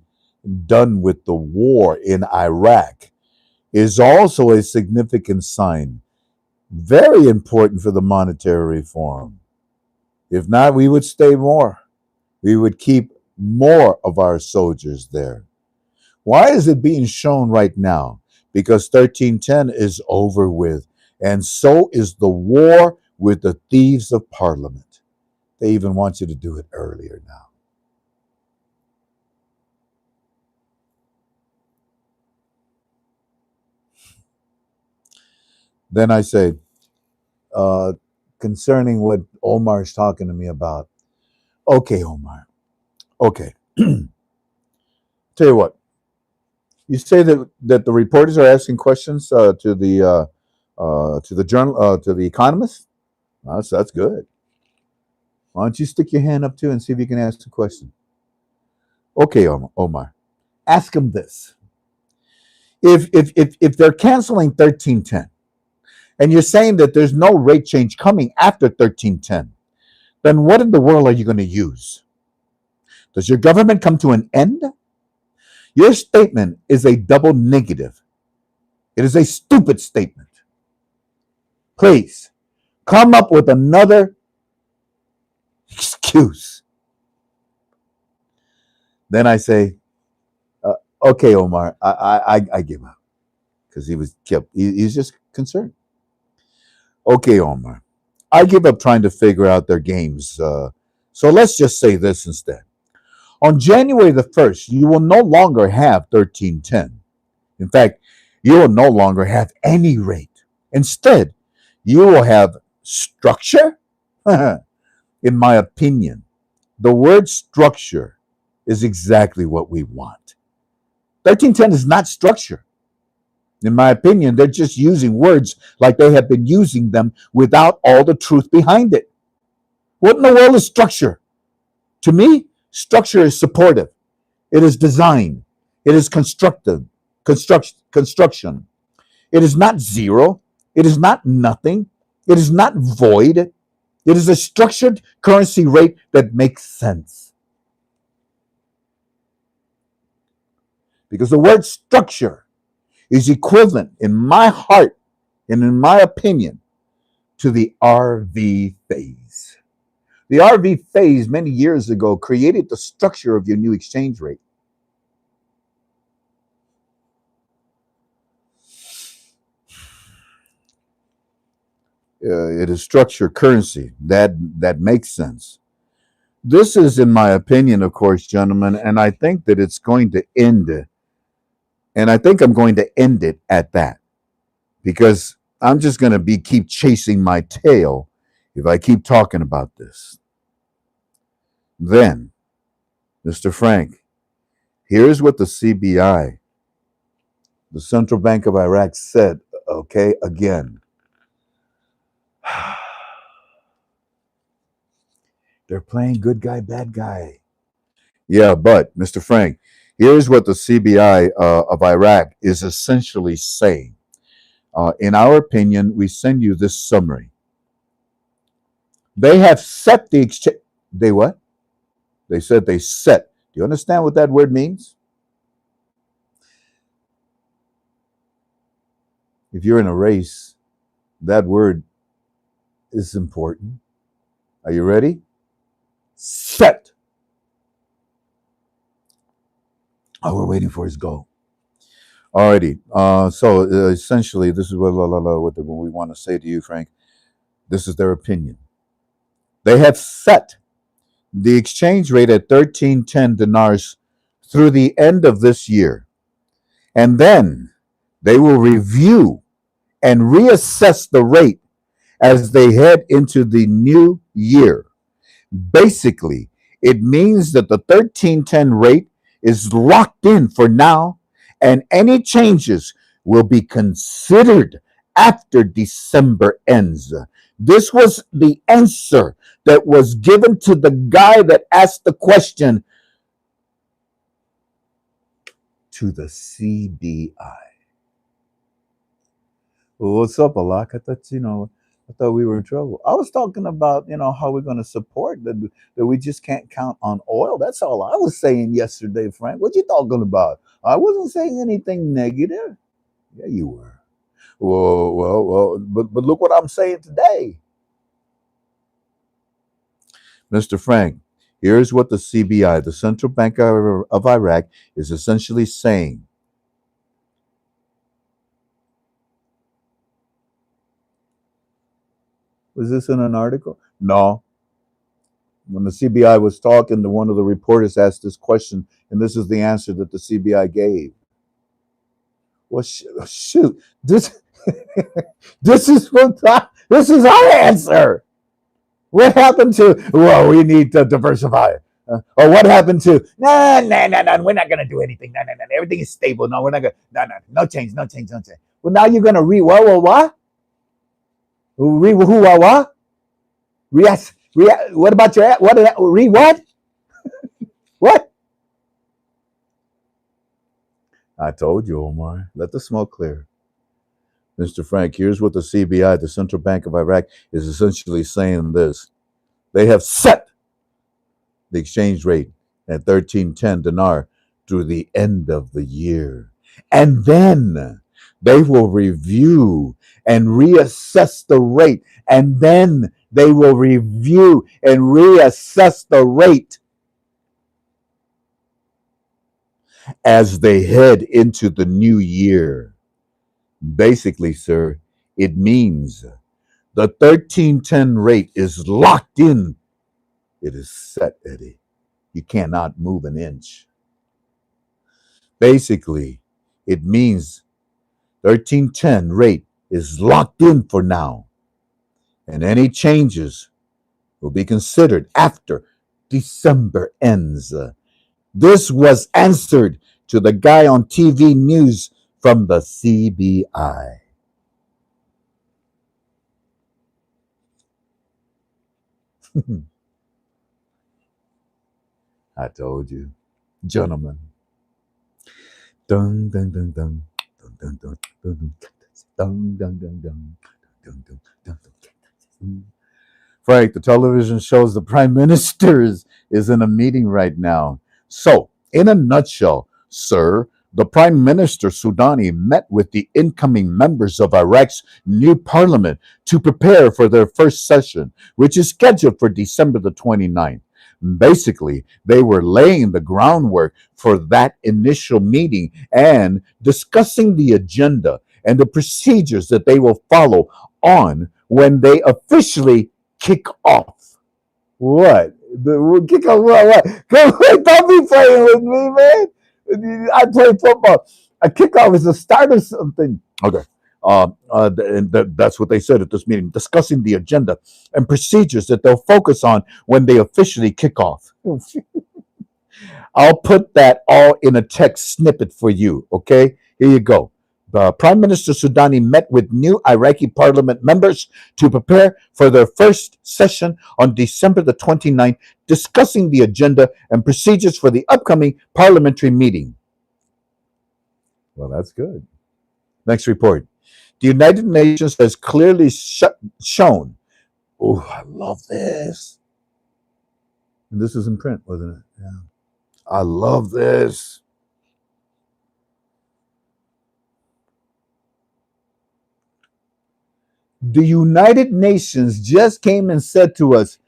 done with the war in Iraq is also a significant sign Very important for the monetary reform. If not, we would stay more. We would keep more of our soldiers there. Why is it being shown right now? Because 1310 is over with, and so is the war with the thieves of parliament. They even want you to do it earlier now. Then I say, uh, concerning what Omar is talking to me about, okay, Omar, okay. Tell you what, you say that the reporters are asking questions to the journal to the Economist. That's good. Why don't you stick your hand up too and see if you can ask a question? Okay, Omar, ask them this: if they're canceling 1310, and you're saying that there's no rate change coming after 1310, then what in the world are you going to use? Does your government come to an end? Your statement is a double negative. It is a stupid statement. Please come up with another excuse. Then I say, uh, okay, Omar, I give up because he's just concerned. Okay, Omar, I give up trying to figure out their games. So let's just say this instead. On January the 1st, you will no longer have 1310. In fact, you will no longer have any rate. Instead, you will have structure. In my opinion, the word structure is exactly what we want. 1310 is not structure. In my opinion, they're just using words like they have been using them without all the truth behind it. What in the world is structure? To me, structure is supportive. It is design. It is construction. It is not zero. It is not nothing. It is not void. It is a structured currency rate that makes sense. Because the word structure is equivalent in my heart and in my opinion to the RV phase. The RV phase many years ago created the structure of your new exchange rate. It is structured currency. That makes sense. This is, in my opinion, of course, gentlemen, and I think that it's going to end it. And I think I'm going to end it at that because I'm just going to be keep chasing my tail if I keep talking about this. Then, Mr. Frank, here's what the CBI, the Central Bank of Iraq, said. Okay, again, they're playing good guy, bad guy. Yeah, but Mr. Frank, here's what the CBI of Iraq is essentially saying. In our opinion, we send you this summary. They have set the exchange. They what? They said they set. Do you understand what that word means? If you're in a race, that word is important. Are you ready? Set. Oh, we're waiting for his go. Alrighty. So essentially, this is what we want to say to you, Frank. This is their opinion. They have set the exchange rate at 1310 dinars through the end of this year. And then they will review and reassess the rate as they head into the new year. Basically, it means that the 1310 rate is locked in for now, and any changes will be considered after December ends. This was the answer that was given to the guy that asked the question to the CBI. Well, what's up, Alak? I thought we were in trouble. I was talking about, how we're going to support that we just can't count on oil. That's all I was saying yesterday, Frank. What you talking about? I wasn't saying anything negative. Yeah, you were. But look what I'm saying today, Mr. Frank. Here's what the CBI, the Central Bank of Iraq, is essentially saying. Was this in an article? No. When the CBI was talking, one of the reporters asked this question, and this is the answer that the CBI gave. Well, shoot, this this is this is our answer. What happened to? Well, we need to diversify. Or what happened to? No. We're not gonna do anything. No. Everything is stable. No, we're not gonna. No change. Well, now you're gonna what? What? What about your what? What? I told you, Omar. Let the smoke clear. Mr. Frank, here's what the CBI, the Central Bank of Iraq, is essentially saying this. They have set the exchange rate at 1310 dinar through the end of the year. And then they will review and reassess the rate. And then they will review and reassess the rate as they head into the new year. Basically, sir, it means the 1310 rate is locked in. It is set, Eddie. You cannot move an inch. Basically, it means 1310 rate is locked in for now. And any changes will be considered after December ends. This was answered to the guy on TV news from the CBI. I told you, gentlemen. Dun dun dun dun dun dun dun dun dun dun dun dun dun. Frank, the television shows the prime minister is in a meeting right now. So, in a nutshell, sir, the prime minister Sudani met with the incoming members of Iraq's new parliament to prepare for their first session, which is scheduled for December the 29th. Basically, they were laying the groundwork for that initial meeting and discussing the agenda and the procedures that they will follow on when they officially kick off. What? Kick off what? Don't be playing with me, man. I play football. A kickoff is the start of something. Okay. That's what they said at this meeting, discussing the agenda and procedures that they'll focus on when they officially kick off. I'll put that all in a text snippet for you, okay? Here you go. Prime Minister Sudani met with new Iraqi parliament members to prepare for their first session on December the 29th, discussing the agenda and procedures for the upcoming parliamentary meeting. Well, that's good. Next report. The United Nations has clearly shown. Oh, I love this. And this is in print, wasn't it? Yeah. I love this. The United Nations just came and said to us,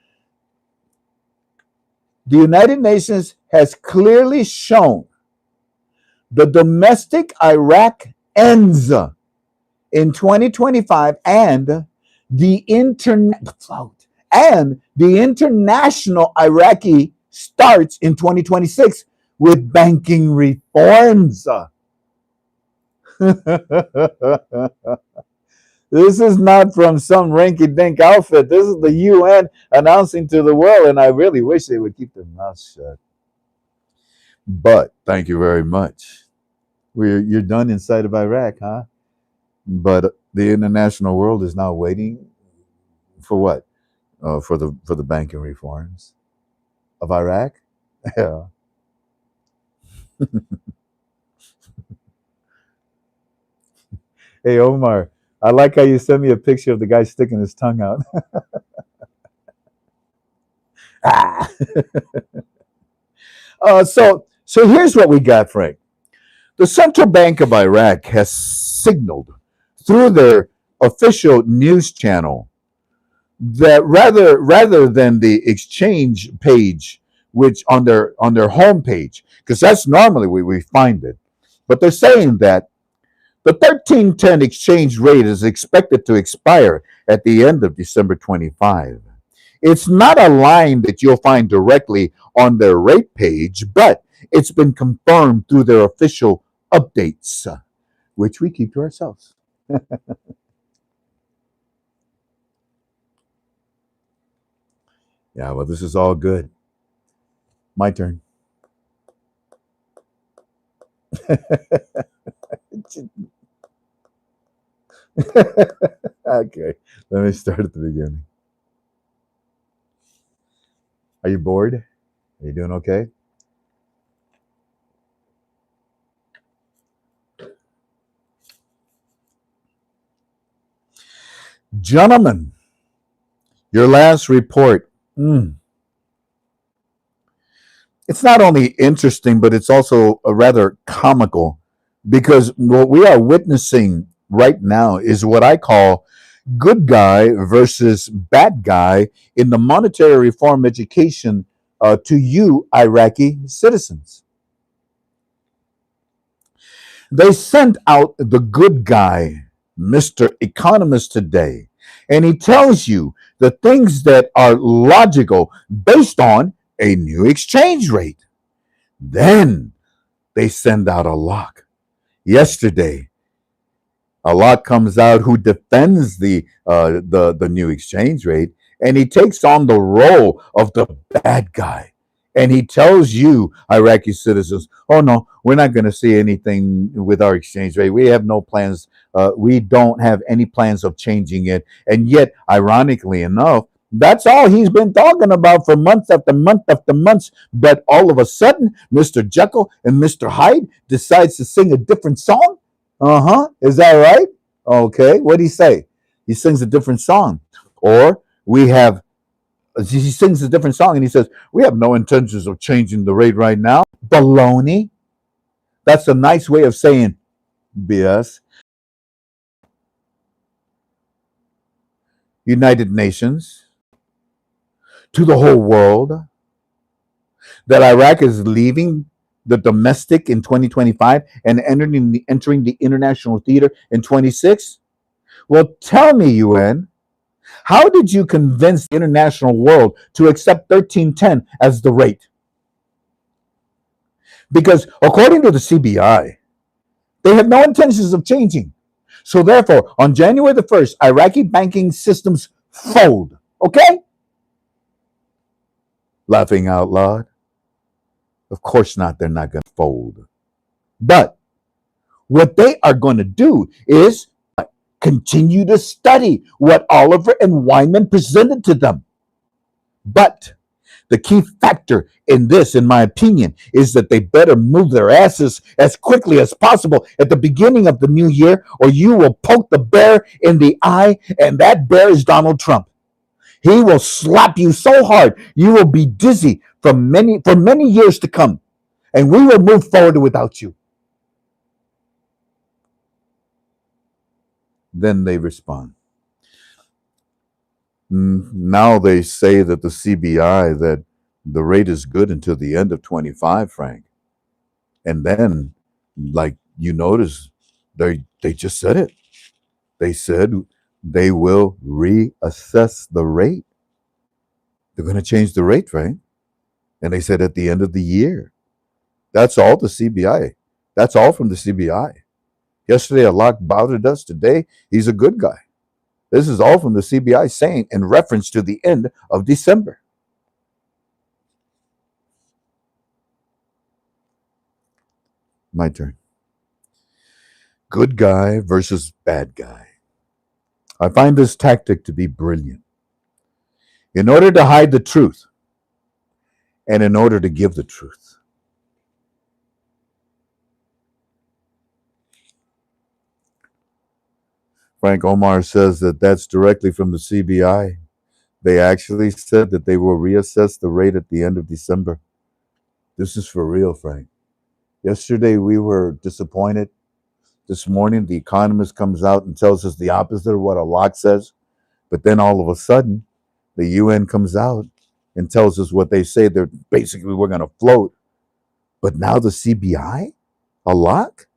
the United Nations has clearly shown the domestic Iraq ends in 2025 and the international Iraqi starts in 2026 with banking reforms. This is not from some rinky-dink outfit. This is the UN announcing to the world, and I really wish they would keep their mouths shut. But thank you very much. You're done inside of Iraq, huh? But the international world is now waiting for what? For the banking reforms of Iraq. Yeah. Hey Omar, I like how you sent me a picture of the guy sticking his tongue out. So here's what we got, Frank. The Central Bank of Iraq has signaled through their official news channel that rather than the exchange page, which on their homepage, because that's normally where we find it, but they're saying that the 1310 exchange rate is expected to expire at the end of December 25. It's not a line that you'll find directly on their rate page, but it's been confirmed through their official updates, which we keep to ourselves. Yeah, well, this is all good. My turn. Okay, let me start at the beginning. Are you bored? Are you doing okay? Gentlemen, your last report. It's not only interesting, but it's also a rather comical because what we are witnessing right now is what I call good guy versus bad guy in the monetary reform education to you, Iraqi citizens. They sent out the good guy, Mr. Economist, today, and he tells you the things that are logical based on a new exchange rate. Then they send out a lock. Yesterday, a lot comes out who defends the new exchange rate, and he takes on the role of the bad guy, and he tells you Iraqi citizens, "Oh no, we're not going to see anything with our exchange rate. We have no plans. We don't have any plans of changing it." And yet, ironically enough, that's all he's been talking about for months after month after months. But all of a sudden, Mr. Jekyll and Mr. Hyde decides to sing a different song. Uh-huh. Is that right? Okay. What did he say? He sings a different song. Or we have, he sings a different song and he says, we have no intentions of changing the rate right now. Baloney. That's a nice way of saying BS. United Nations, to the whole world, that Iraq is leaving the domestic in 2025 and entering the international theater in 26? Well, tell me, UN, how did you convince the international world to accept 1310 as the rate? Because according to the CBI, they have no intentions of changing. So therefore, on January the 1st, Iraqi banking systems fold. Okay? Laughing out loud. Of course not, they're not going to fold. But what they are going to do is continue to study what Oliver and Wyman presented to them. But the key factor in this, in my opinion, is that they better move their asses as quickly as possible at the beginning of the new year, or you will poke the bear in the eye, and that bear is Donald Trump. He will slap you so hard you will be dizzy for many years to come, and we will move forward without you. Then they respond. Now they say that the CBI, that the rate is good until the end of 25, Frank. And then, like you notice, they just said it. They said they will reassess the rate. They're going to change the rate, right? And they said at the end of the year. That's all the CBI. That's all from the CBI. Yesterday, Allah bothered us. Today, he's a good guy. This is all from the CBI saying in reference to the end of December. My turn. Good guy versus bad guy. I find this tactic to be brilliant. In order to hide the truth and in order to give the truth. Frank Omar says that that's directly from the CBI. They actually said that they will reassess the rate at the end of December. This is for real, Frank. Yesterday we were disappointed. This morning, the economist comes out and tells us the opposite of what a lock says. But then all of a sudden, the UN comes out and tells us what they say. They're basically, we're going to float. But now the CBI, a lock,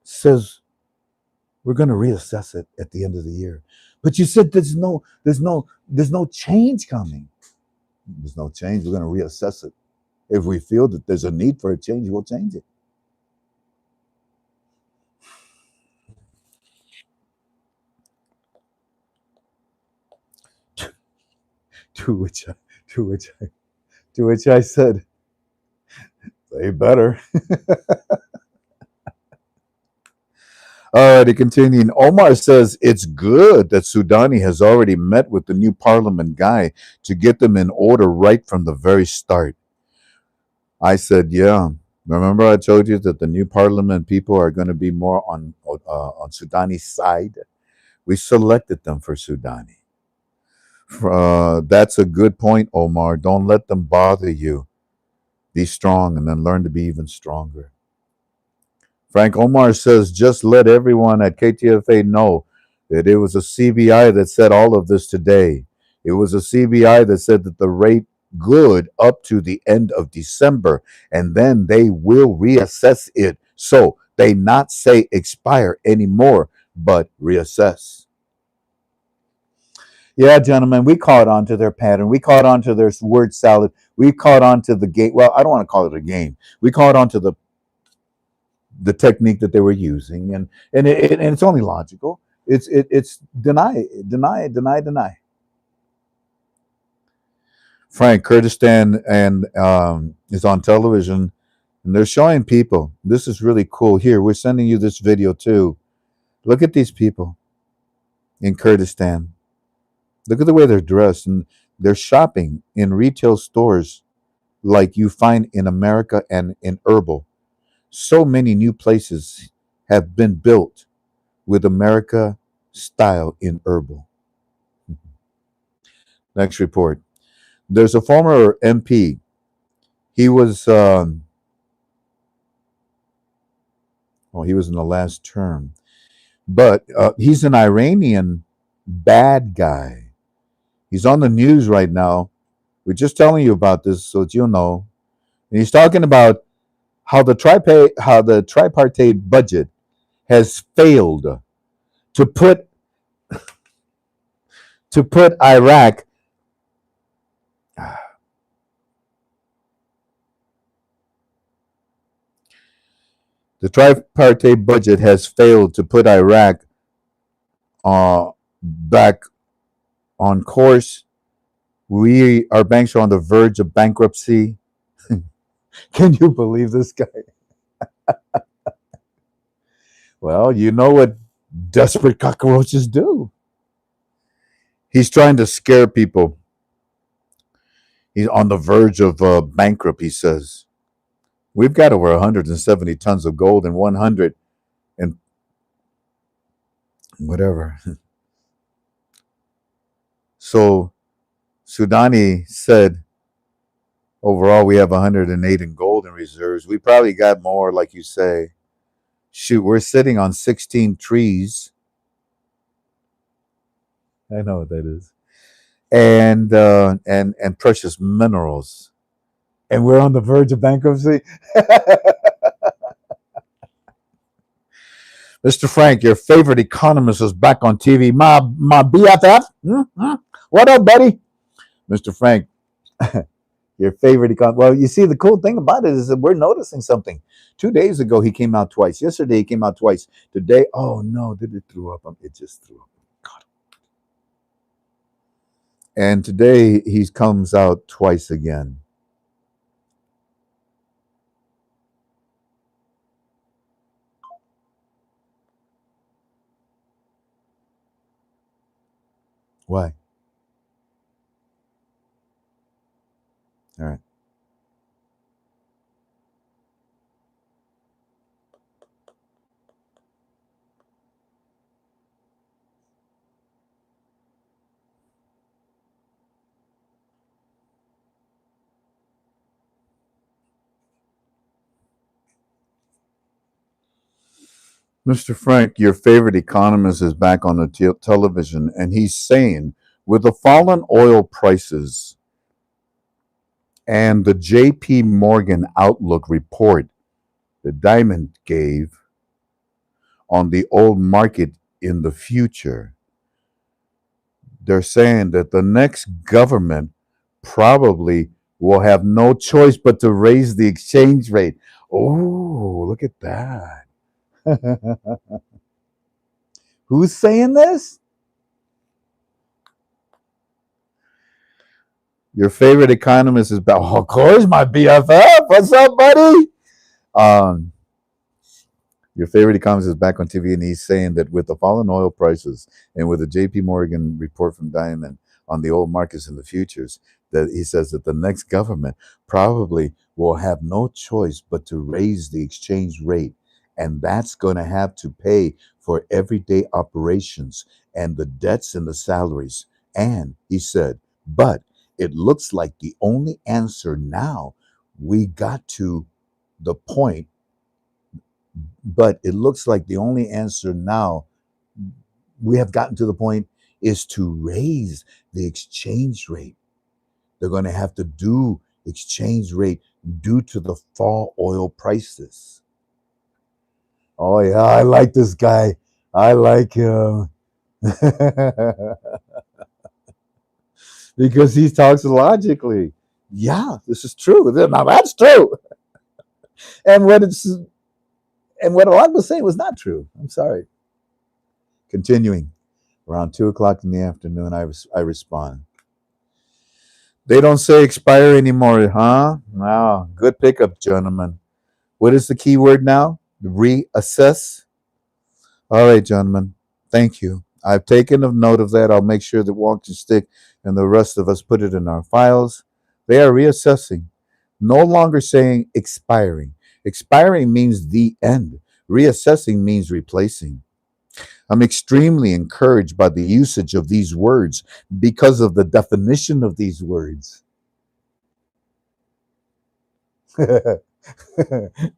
says we're going to reassess it at the end of the year. But you said there's no change coming. There's no change. We're going to reassess it. If we feel that there's a need for a change, we'll change it. To which I, to which I, to which I said, they better. All right, continuing. Omar says it's good that Sudani has already met with the new parliament guy to get them in order right from the very start. I said, yeah. Remember, I told you that the new parliament people are going to be more on Sudani's side. We selected them for Sudani. That's a good point, Omar. Don't let them bother you. Be strong and then learn to be even stronger. Frank Omar says, just let everyone at KTFA know that it was a CBI that said all of this today. It was a CBI that said that the rate good up to the end of December, and then they will reassess it. So they not say expire anymore, but reassess. Yeah, gentlemen, we caught on to their pattern. We caught on to their word salad. We caught on to the game. Well, I don't want to call it a game. We caught on to the technique that they were using, and it's only logical. It's deny, deny, deny, deny. Frank Kurdistan and is on television, and they're showing people. This is really cool. Here, we're sending you this video too. Look at these people in Kurdistan. Look at the way they're dressed, and they're shopping in retail stores like you find in America and in Herbal. So many new places have been built with America style in Herbal. Next report. There's a former MP. He was, well, he was in the last term, but he's an Iranian bad guy. He's on the news right now. We're just telling you about this so that you'll know. And he's talking about how the tripartite budget has failed to put Iraq. The tripartite budget has failed to put Iraq back on course. Our banks are on the verge of bankruptcy. Can you believe this guy? Well, you know what desperate cockroaches do. He's trying to scare people. He's on the verge of bankrupt, he says. We've got over 170 tons of gold and 100 and whatever. So Sudani said, overall, we have 108 in gold in reserves. We probably got more, like you say. Shoot, we're sitting on 16 trees. I know what that is. And precious minerals. And we're on the verge of bankruptcy. Mr. Frank, your favorite economist is back on TV. My BFF. What up, buddy? Mr. Frank, your favorite economist. Well, you see, the cool thing about it is that we're noticing something. 2 days ago, he came out twice. Yesterday, he came out twice. Today, oh no, did it threw up? It just threw up. God. And today, he comes out twice again. Why? All right. Mr. Frank, your favorite economist is back on the television, and he's saying, with the fallen oil prices and the J.P. Morgan Outlook report that Diamond gave on the old market in the future, they're saying that the next government probably will have no choice but to raise the exchange rate. Oh, look at that. Who's saying this? Your favorite economist is about, oh, of course, my BFF. What's up, buddy? Um, Your favorite economist is back on TV, and he's saying that with the fallen oil prices and with the J.P. Morgan report from Diamond on the oil markets and the futures, that he says that the next government probably will have no choice but to raise the exchange rate, and that's going to have to pay for everyday operations and the debts and the salaries. And he said, but it looks like the only answer now, we got to the point, but it looks like the only answer now, we have gotten to the point, is to raise the exchange rate. They're going to have to do exchange rate due to the fall oil prices. Oh yeah, I like this guy. I like him. Because he talks logically. Yeah, this is true. Now that's true. And what a lot was saying was not true. I'm sorry. Continuing. Around 2 o'clock in the afternoon, I respond. They don't say expire anymore, huh? Wow, good pickup, gentlemen. What is the key word now? Reassess. All right, gentlemen. Thank you. I've taken a note of that. I'll make sure that Walking Stick and the rest of us put it in our files. They are reassessing, no longer saying expiring. Expiring means the end. Reassessing means replacing. I'm extremely encouraged by the usage of these words because of the definition of these words.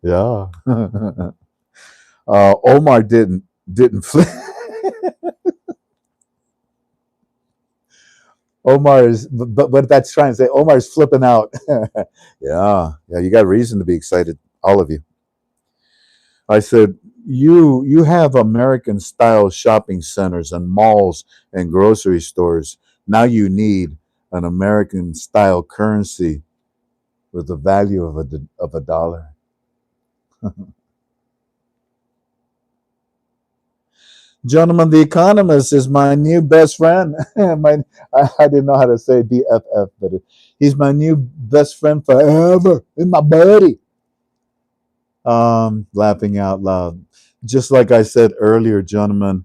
Yeah. Omar didn't flip. Omar is, but what that's trying to say, Omar is flipping out. Yeah. You got reason to be excited, all of you. I said, you have American style shopping centers and malls and grocery stores. Now you need an American style currency with the value of a dollar. Gentlemen, the economist is my new best friend. I didn't know how to say BFF, but he's my new best friend forever. He's my buddy. Laughing out loud. Just like I said earlier, gentlemen,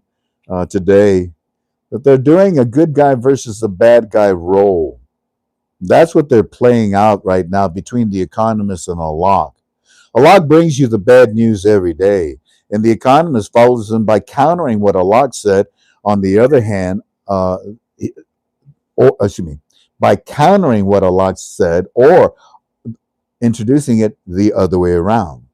today, that they're doing a good guy versus a bad guy role. That's what they're playing out right now between the economist and Allah. Allah brings you the bad news every day, and the economist follows him by countering what Allah said. On the other hand, or excuse me, by countering what Allah said or introducing it the other way around.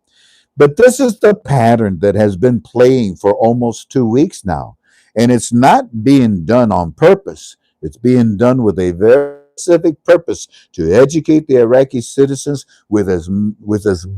But this is the pattern that has been playing for almost 2 weeks now. And it's not being done on purpose. It's being done with a very specific purpose to educate the Iraqi citizens with as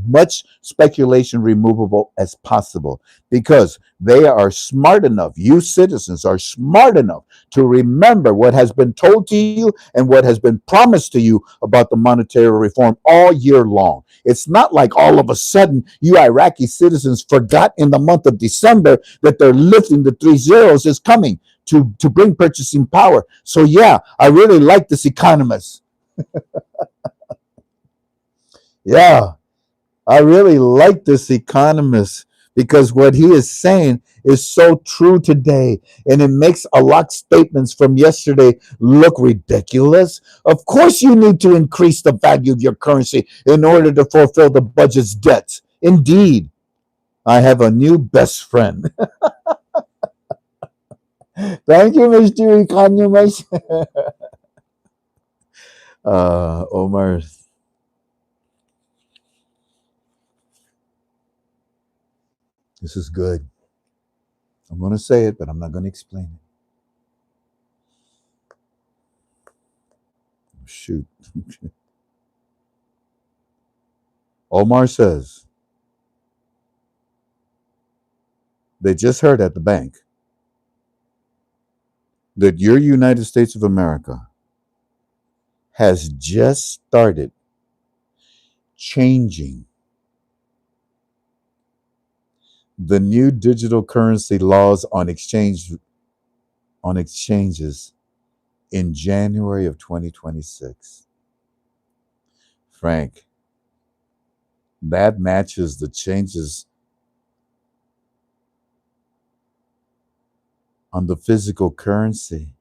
much speculation removable as possible, because they are smart enough, you citizens are smart enough to remember what has been told to you and what has been promised to you about the monetary reform all year long. It's not like all of a sudden you Iraqi citizens forgot in the month of December that they're lifting the 3 zeros is coming to bring purchasing power. So yeah, I really like this economist. Yeah, I really like this economist because what he is saying is so true today, and it makes a lot of statements from yesterday look ridiculous. Of course, you need to increase the value of your currency in order to fulfill the budget's debts. Indeed, I have a new best friend. Thank you, Mr. Economist. Omar, this is good. I'm going to say it, but I'm not going to explain it. Shoot. Omar says they just heard at the bank that your United States of America has just started changing the new digital currency laws on exchanges in January of 2026. Frank, that matches the changes on the physical currency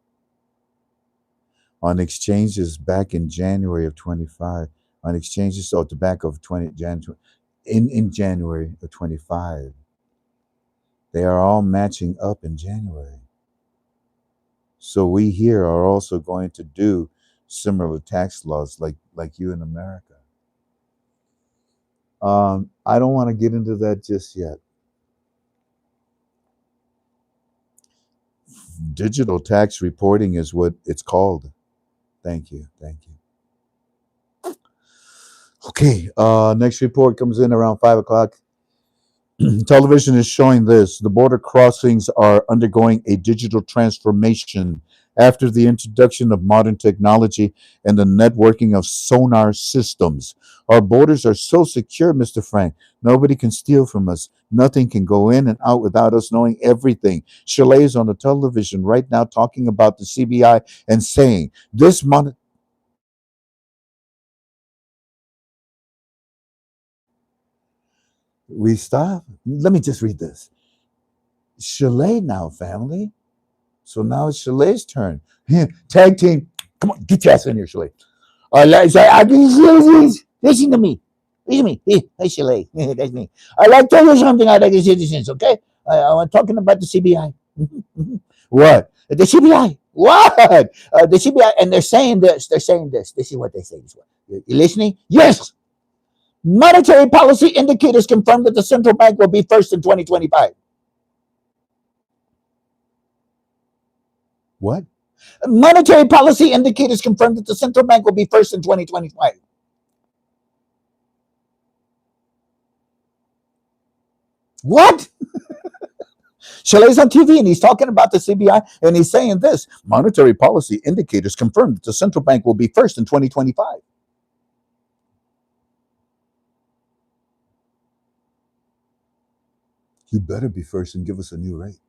on exchanges back in January of 25, on exchanges at the back of 20 January in January of 25. They are all matching up in January. So we here are also going to do similar tax laws like you in America. I don't want to get into that just yet. Digital tax reporting is what it's called. Thank you. Thank you. Okay. Next report comes in around 5 o'clock. Television is showing this. The border crossings are undergoing a digital transformation after the introduction of modern technology and the networking of sonar systems. Our borders are so secure, Mr. Frank. Nobody can steal from us. Nothing can go in and out without us knowing everything. Chalet is on the television right now talking about the CBI and saying this month. We stop. Let me just read this. Chalet now, family. So now it's Chalet's turn. Tag team. Come on, get your ass in here, Chalet. Listen to me. Listen to me. Hey, Chalet. That's me. I'd like to tell you something out of the citizens, okay? I'm talking about the CBI. What? The CBI. What? The CBI. And they're saying this. They're saying this. This is what they say. You listening? Yes. Monetary policy indicators confirm that the central bank will be first in 2025. What? Monetary policy indicators confirm that the central bank will be first in 2025. What? Chalet's on TV and he's talking about the CBI and he's saying this monetary policy indicators confirm that the central bank will be first in 2025. You better be first and give us a new rate.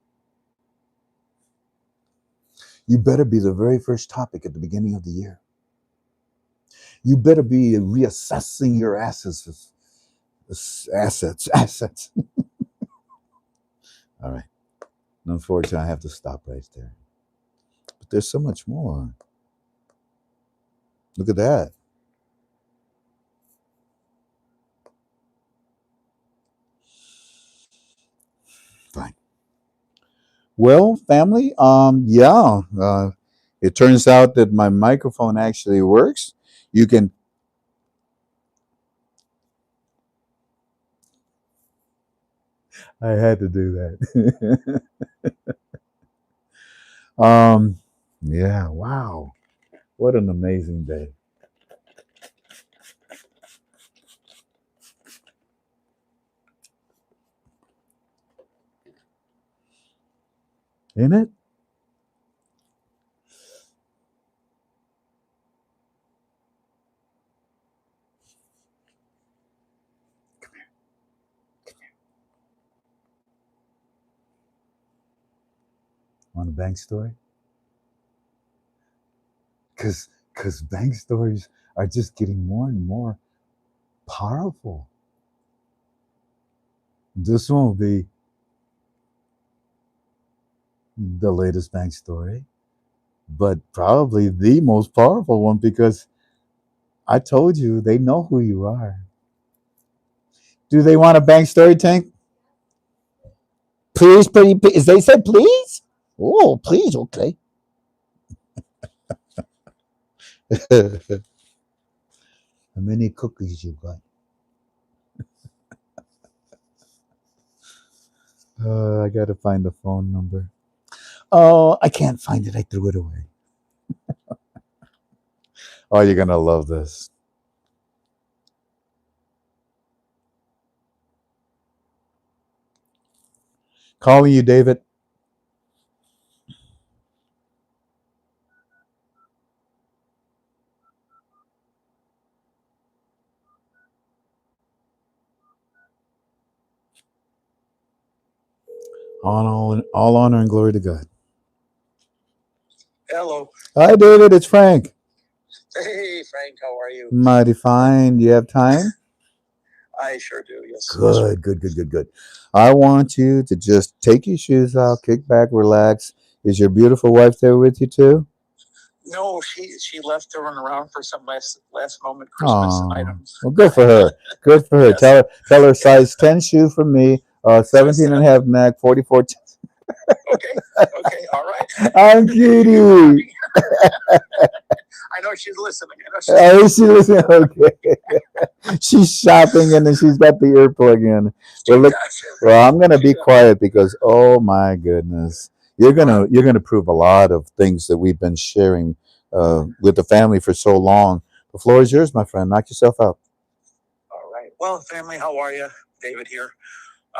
You better be the very first topic at the beginning of the year. You better be reassessing your assets. Assets. All right. Unfortunately, I have to stop right there. But there's so much more. Look at that. Fine. Well, family, yeah. It turns out that my microphone actually works. You can. I had to do that. Yeah. Wow. What an amazing day, isn't it? Want a bank story? Because bank stories are just getting more and more powerful. This one will be the latest bank story, but probably the most powerful one because I told you they know who you are. Do they want a bank story, Tank? Please, pretty, please. They said please? Oh, please, okay. How many cookies you got? I got to find the phone number. Oh, I can't find it. I threw it away. Oh, you're going to love this. Calling you, David. All honor and glory to God. Hello. Hi, David. It's Frank. Hey, Frank, how are you? Mighty fine. Do you have time? I sure do. Yes. Good, good, good, good, good. I want you to just take your shoes out, kick back, relax. Is your beautiful wife there with you too? No, she left to run around for some last moment Christmas Oh, items. well, good for her. Good for her. Yes. Tell her Yeah. size 10 shoe from me, Size 17 and a 10. half neck, 44. Okay. Okay. All right. I'm You got kidding. me. I know she's listening. I know she's Oh, she listening. listen. Okay. She's shopping and then she's got the earplug in. Well, She look. does. Well, I'm gonna She be does. quiet because oh my goodness, you're gonna prove a lot of things that we've been sharing with the family for so long. The floor is yours, my friend. Knock yourself out. All right. Well, family, how are you? David here.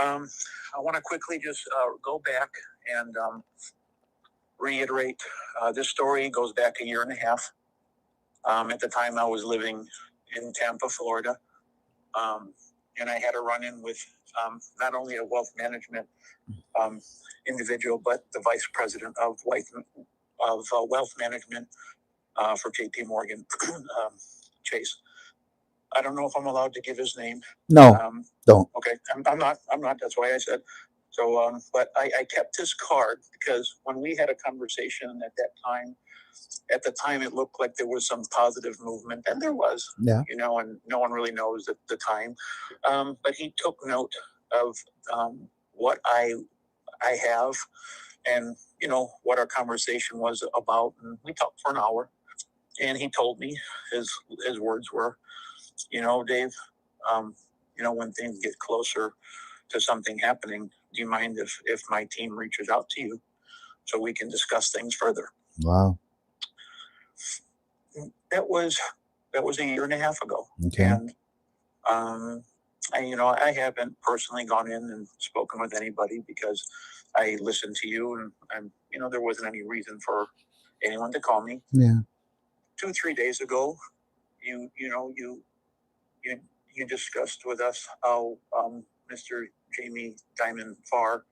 Um, I want to quickly just go back and reiterate. This story goes back a year and a half. At the time, I was living in Tampa, Florida, um, and I had a run-in with not only a wealth management um, individual, but the vice president of wealth management for J.P. Morgan, Chase. I don't know if I'm allowed to give his name. No, don't. Okay, I'm not. I'm not. That's why I said. So, but I kept his card because when we had a conversation at the time, it looked like there was some positive movement, and there was, Yeah. and no one really knows at the time. But he took note of what I have, and what our conversation was about, and we talked for an hour, and he told me his his words were, Dave, um, when things get closer to something happening, do you mind if my team reaches out to you so we can discuss things further? Wow. That was a year and a half ago, Okay. and I haven't personally gone in and spoken with anybody because I listened to you, and there wasn't any reason for anyone to call me. Yeah. 2-3 days ago, you you discussed with us how Mr. Jamie Diamond Farr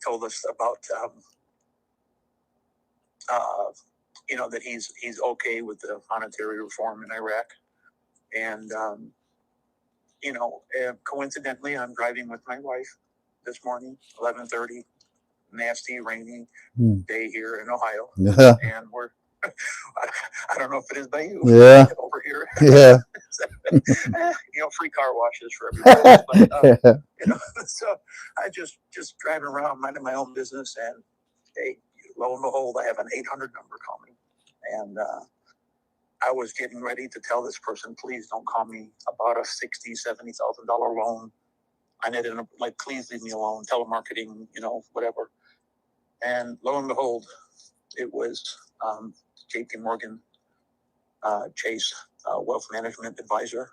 told us about that he's okay with the monetary reform in Iraq, and coincidentally, I'm driving with my wife this morning, 11:30, nasty, rainy day here in Ohio, Yeah. and we're I don't know if it is by you. Yeah. Over here. Yeah. Free car washes for everybody. But so I just driving around minding my own business, and hey, lo and behold, I have an 800 number calling, and I was getting ready to tell this person, please don't call me about a $60,000-$70,000 loan. I needed please leave me alone. Telemarketing, whatever. And lo and behold, it was J.P. Morgan Chase wealth management advisor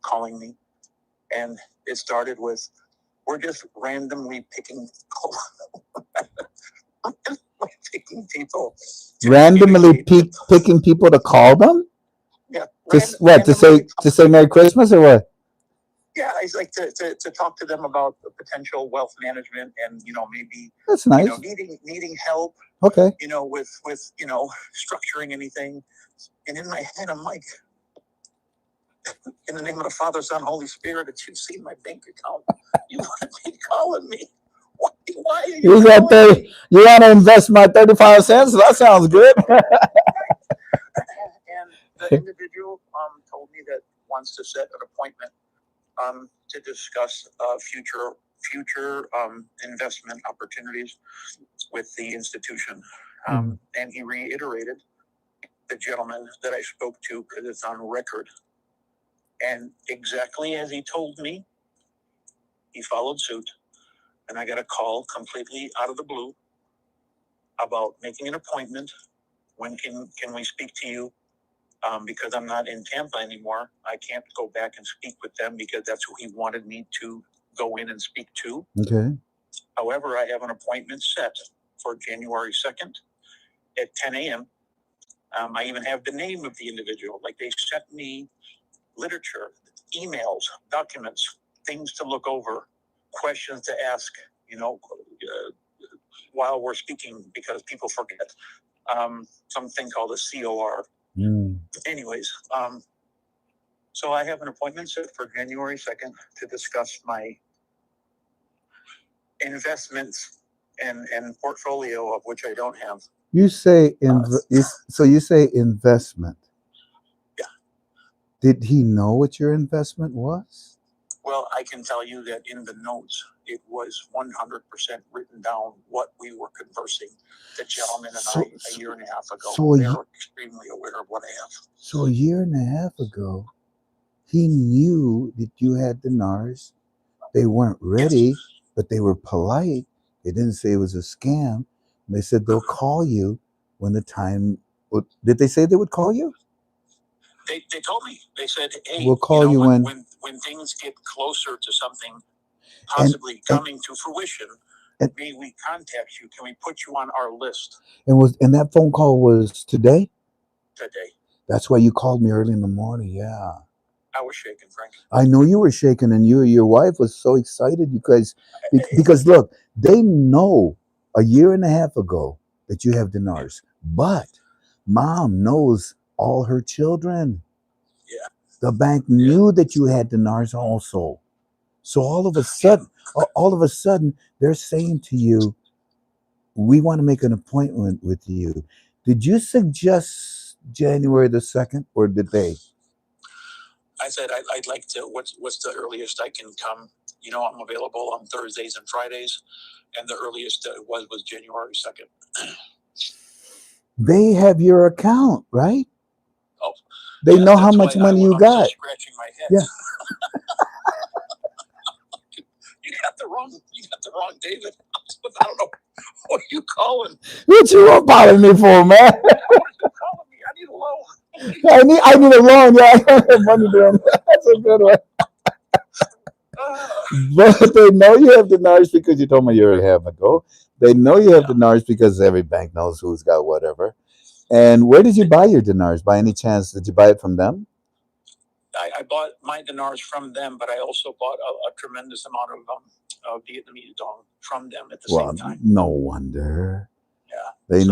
calling me, and it started with, "We're just randomly picking picking people, Randomly picking people to call them. Yeah, Just what to say Merry Christmas or what? Yeah, it's like to talk to them about the potential wealth management, and maybe That's nice. Needing help. Okay. With structuring anything. And in my head, I'm like, in the name of the Father, Son, Holy Spirit, that you've seen my bank account. You want to be calling me? Why are you calling me? You want to invest my 35 cents? That sounds good. And the individual told me that wants to set an appointment to discuss future investment opportunities with the institution. And he reiterated the gentleman that I spoke to, because it's on record. And exactly as he told me, he followed suit. and I got a call completely out of the blue about making an appointment. When can we speak to you? Because I'm not in Tampa anymore, I can't go back and speak with them because that's who he wanted me to go in and speak to. Okay. However, I have an appointment set for January 2nd at 10 a.m. I even have the name of the individual. Like, they sent me literature, emails, documents, things to look over, questions to ask, while we're speaking, because people forget. Something called a COR. Anyways, so I have an appointment set for January 2nd to discuss my investments and portfolio, of which I don't have. You say so you say investment. Yeah. Did he know what your investment was? Well, I can tell you that in the notes, it was 100% written down what we were conversing. The gentleman and I, a year and a half ago, they're extremely aware of what I have. So a year and a half ago, he knew that you had dinars. They weren't ready, yes, but they were polite. They didn't say it was a scam. They said they'll call you when the time. Did they say they would call you? They told me. They said, "Hey, we'll call you when things get closer to something possibly coming to fruition. May we contact you? Can we put you on our list?" And that phone call was today? Today. That's why you called me early in the morning. Yeah. I was shaking, Frank. I know you were shaking, and your wife was so excited because look, they know a year and a half ago that you have dinars, but mom knows all her children. Yeah. The bank knew that you had dinars also. So all of a sudden, they're saying to you, we want to make an appointment with you. Did you suggest January the 2nd, or did they? I said, I'd like to, what's the earliest I can come? I'm available on Thursdays and Fridays, and the earliest it was January 2nd. They have your account, right? Oh, they know how much money you got. I'm scratching my head. Yeah. You got the wrong David. I don't know. What are you calling? What you bothering me for, man? What are you calling me? I need a loan. I need a loan. Yeah, I don't have money doing that. That's a good one. But they know you have dinars because you told me a year and a half ago. They know you have dinars because every bank knows who's got whatever. And where did you buy your dinars? By any chance, did you buy it from them? I bought my dinars from them, but I also bought a tremendous amount of Vietnamese dong from them at the same time. No wonder. Yeah. They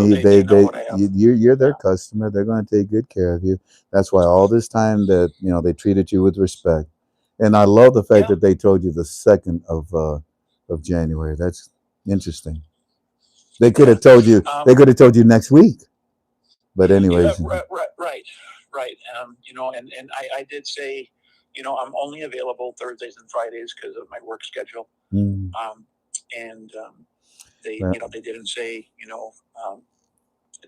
you're their customer. They're going to take good care of you. That's why all this time that they treated you with respect. And I love the fact that they told you the 2nd of January. That's interesting. They could have told you. They could have told you next week. But anyways. Right. And I did say, I'm only available Thursdays and Fridays because of my work schedule. They didn't say,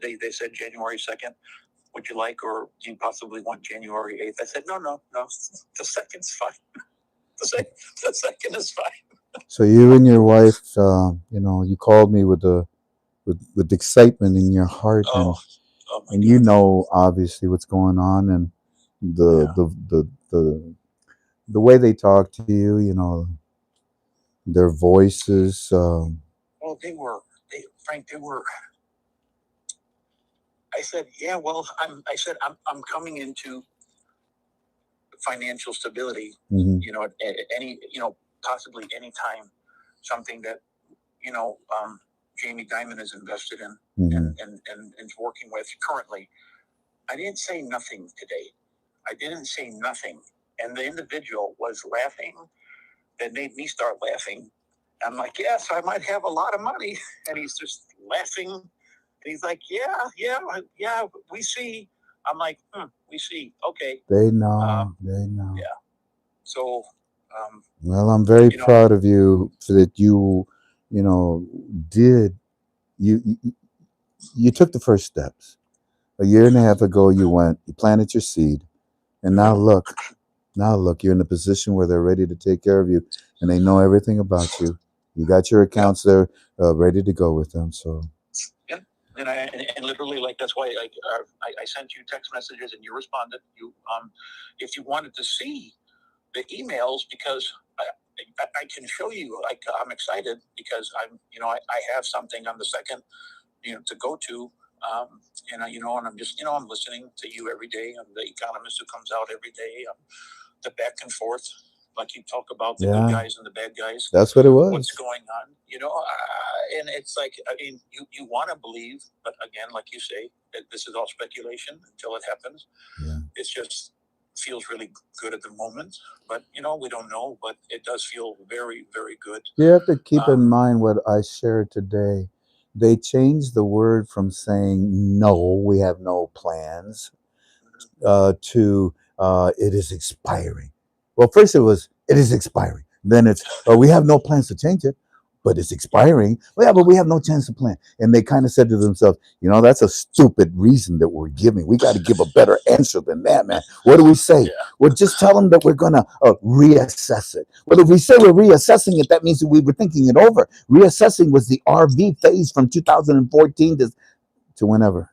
they said January 2nd. Would you like, or do you possibly want January 8th? I said, no. The 2nd's fine. The 2nd is fine. So you and your wife, you called me with excitement in your heart, and you know obviously what's going on, and the way they talk to you, their voices. Well, Frank, they were. I said, yeah. Well, I'm coming into financial stability. Mm-hmm. At any, possibly any time, something that Jamie Dimon is invested in, mm-hmm. and is working with currently. I didn't say nothing today. I didn't say nothing, and the individual was laughing. That made me start laughing. I'm like, yes, I might have a lot of money, and he's just laughing. And he's like, yeah, we see. I'm like, we see. Okay. They know. Yeah. So. Well, I'm very proud of you for that. You took the first steps. A year and a half ago, you planted your seed, and now look, you're in a position where they're ready to take care of you, and they know everything about you. You got your accounts there ready to go with them. So yeah, and literally, like, that's why I sent you text messages and you responded. If you wanted to see the emails, because I can show you. Like, I'm excited because I have something on the second, to go to. And I'm just, I'm listening to you every day. I'm the economist who comes out every day. The back and forth, like you talk about the good guys and the bad guys. that's what it was. What's going on? And it's like, I mean, you want to believe, but again, like you say, this is all speculation until it happens. Yeah. It's just feels really good at the moment, but we don't know. But it does feel very, very good. You have to keep in mind what I shared today. They changed the word from saying no, we have no plans, to it is expiring. Well, first it was it is expiring. Then it's we have no plans to change it, but it's expiring. Well, yeah, but we have no chance to plan. And they kind of said to themselves, that's a stupid reason that we're giving. We got to give a better answer than that, man. What do we say? Yeah. Well, just tell them that we're going to reassess it. Well, if we say we're reassessing it, that means that we were thinking it over. Reassessing was the RV phase from 2014 to whenever.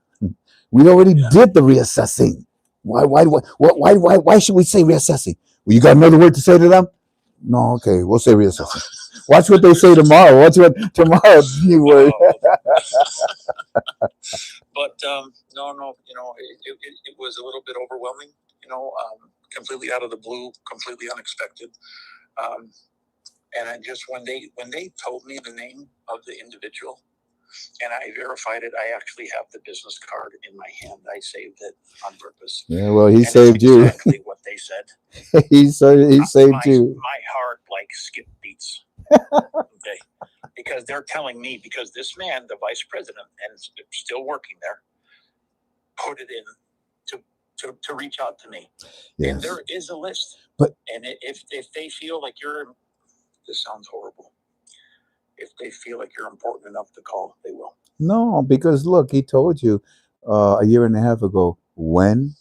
We already did the reassessing. Why should we say reassessing? Well, you got another word to say to them? No, okay, we'll say reassessing. Watch what they say tomorrow. Watch what tomorrow's new word. But no, it was a little bit overwhelming. Completely out of the blue, completely unexpected. And I just when they told me the name of the individual, and I verified it, I actually have the business card in my hand. I saved it on purpose. Yeah, well, he and saved you. Exactly what they said. he saved you. My heart like skipped beats. Okay, because they're telling me, because this man, the vice president, and still working there, put it in to reach out to me. Yes. And there is a list. And if they feel like this sounds horrible. If they feel like you're important enough to call, they will. No, because look, he told you a year and a half ago, when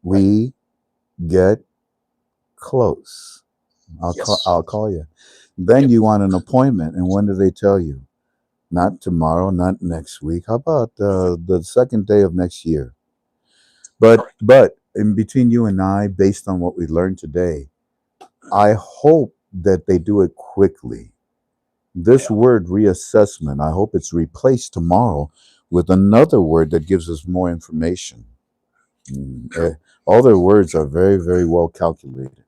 we get close, I'll call you. Then you want an appointment, and when do they tell you? Not tomorrow, not next week. How about the second day of next year? But in between you and I, based on what we learned today, I hope that they do it quickly. This word reassessment, I hope it's replaced tomorrow with another word that gives us more information. All their words are very, very well calculated.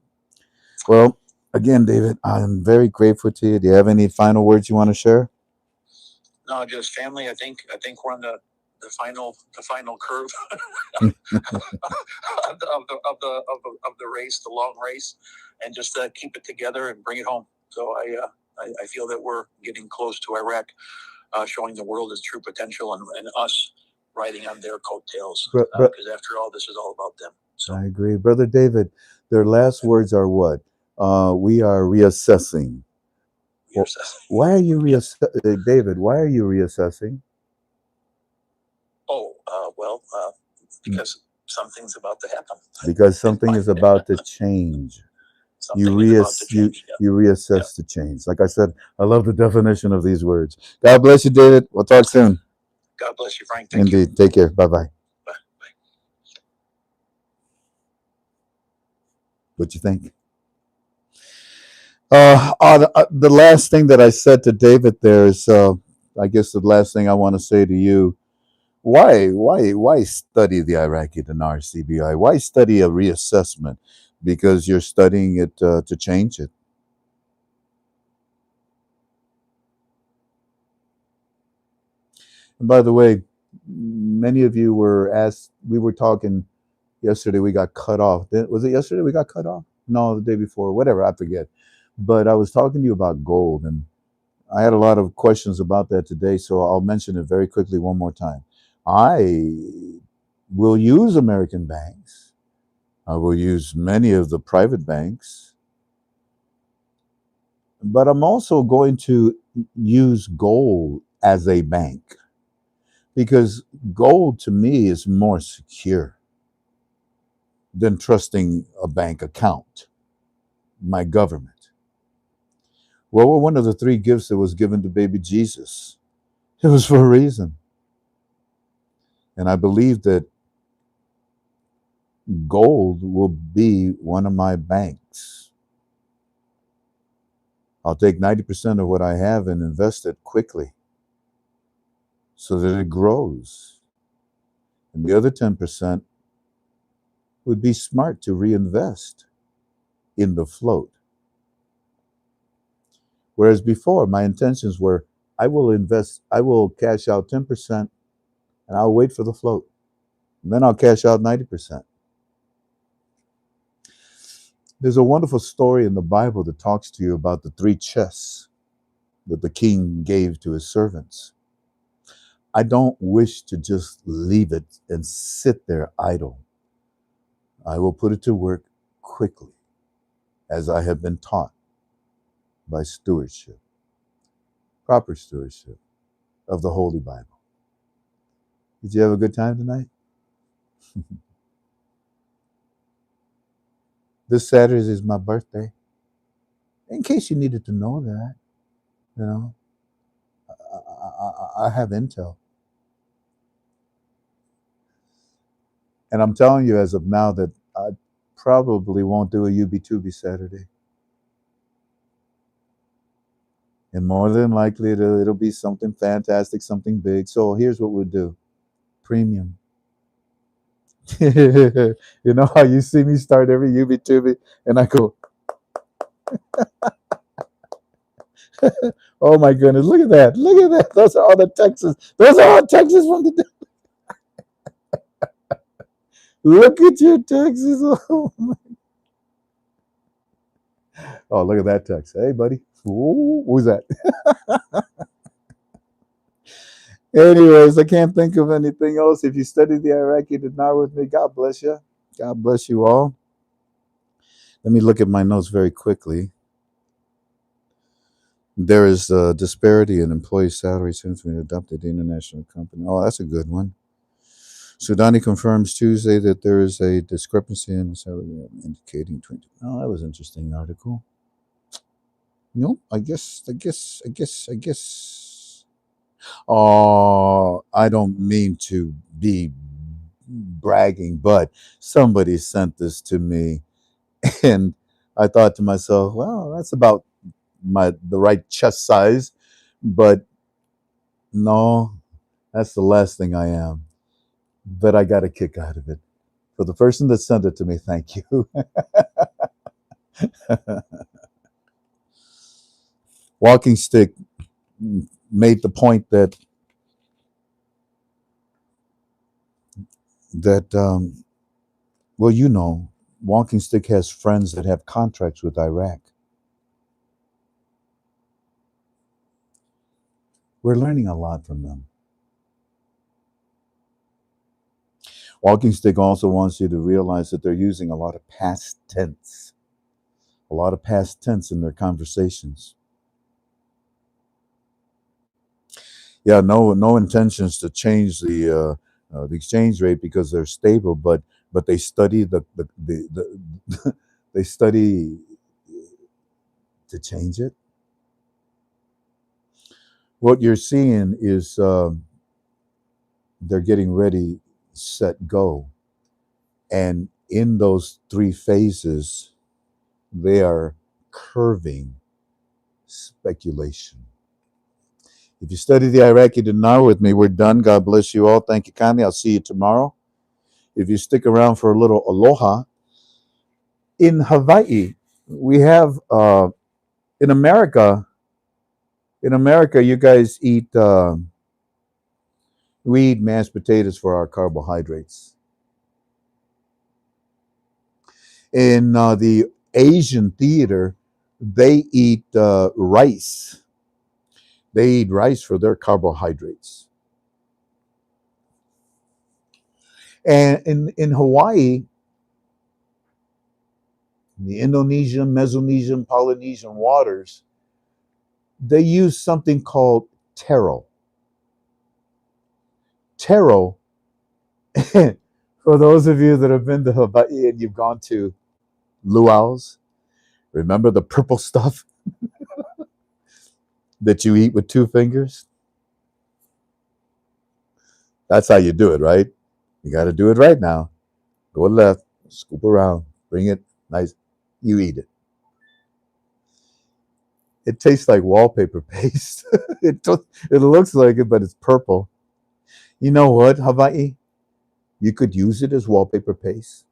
Well, again, David, I'm very grateful to you. Do you have any final words you want to share? No, just family. I think we're on the final curve of the race, the long race, and just keep it together and bring it home. So I feel that we're getting close to Iraq, showing the world its true potential, and us riding on their coattails, because after all, this is all about them. So I agree, Brother David. Their last words are what? We are reassessing. Why are you David? Why are you reassessing? Oh, because something's about to happen. Because something is about to change. You reassess the change. Like I said, I love the definition of these words. God bless you, David. We'll talk soon. God bless you, Frank. Thank you. Indeed. Take care. Bye-bye. Bye. What you think? The last thing that I said to David there is, I guess the last thing I want to say to you. Why study the Iraqi dinar CBI? Why study a reassessment? Because you're studying it to change it. And by the way, many of you were asked. We were talking yesterday. We got cut off. Was it yesterday we got cut off? No, the day before. Whatever, I forget. But I was talking to you about gold, and I had a lot of questions about that today. So I'll mention it very quickly one more time. I will use American banks. I will use many of the private banks. But I'm also going to use gold as a bank, because gold to me is more secure than trusting a bank account, my government. What were one of the three gifts that was given to baby Jesus? It was for a reason. And I believe that gold will be one of my banks. I'll take 90% of what I have and invest it quickly so that it grows. And the other 10% would be smart to reinvest in the float. Whereas before, my intentions were I will cash out 10% and I'll wait for the float. And then I'll cash out 90%. There's a wonderful story in the Bible that talks to you about the three chests that the king gave to his servants. I don't wish to just leave it and sit there idle. I will put it to work quickly, as I have been taught by stewardship, proper stewardship of the Holy Bible. Did you have a good time tonight? This Saturday is my birthday. In case you needed to know that, you know, I have intel. And I'm telling you as of now that I probably won't do a UB2B Saturday. And more than likely, it'll be something fantastic, something big. So here's what we'll do. Premium. You know how you see me start every UB2B and I go, oh my goodness, look at that. Look at that. Those are all the Texas. Those are all Texas from the look at your Texas. Oh, look at that text. Hey, buddy. Ooh, who's that? Anyways, I can't think of anything else. If you study the Iraqi Dinar with me, God bless you. God bless you all. Let me look at my notes very quickly. There is a disparity in employee salary since we adopted the international company. Oh, that's a good one. Sudani confirms Tuesday that there is a discrepancy in salary indicating 20. Oh, that was an interesting article. No, I guess. Oh, I don't mean to be bragging, but somebody sent this to me, and I thought to myself, well, that's about the right chest size, but no, that's the last thing I am. But I got a kick out of it. For the person that sent it to me, thank you. Walking Stick made the point that well, you know, Walking Stick has friends that have contracts with Iraq. We're learning a lot from them. Walking Stick also wants you to realize that they're using a lot of past tense, in their conversations. Yeah, no intentions to change the exchange rate because they're stable, but they study the they study to change it. What you're seeing is they're getting ready, set, go, and in those three phases, they are curving speculation. If you study the Iraqi dinar with me, we're done. God bless you all. Thank you kindly. I'll see you tomorrow. If you stick around for a little aloha, in Hawaii, we have in America. In America, you guys eat. We eat mashed potatoes for our carbohydrates. In the Asian theater, they eat rice. They eat rice for their carbohydrates. And in Hawaii, the Indonesian, Melanesian, Polynesian waters, they use something called taro. Taro, for those of you that have been to Hawaii and you've gone to luau's, remember the purple stuff? that you eat with 2 fingers? That's how you do it, right? You got to do it right now. Go left, scoop around, bring it nice. You eat it. It tastes like wallpaper paste. It looks like it, but it's purple. You know what, Hawaii? You could use it as wallpaper paste.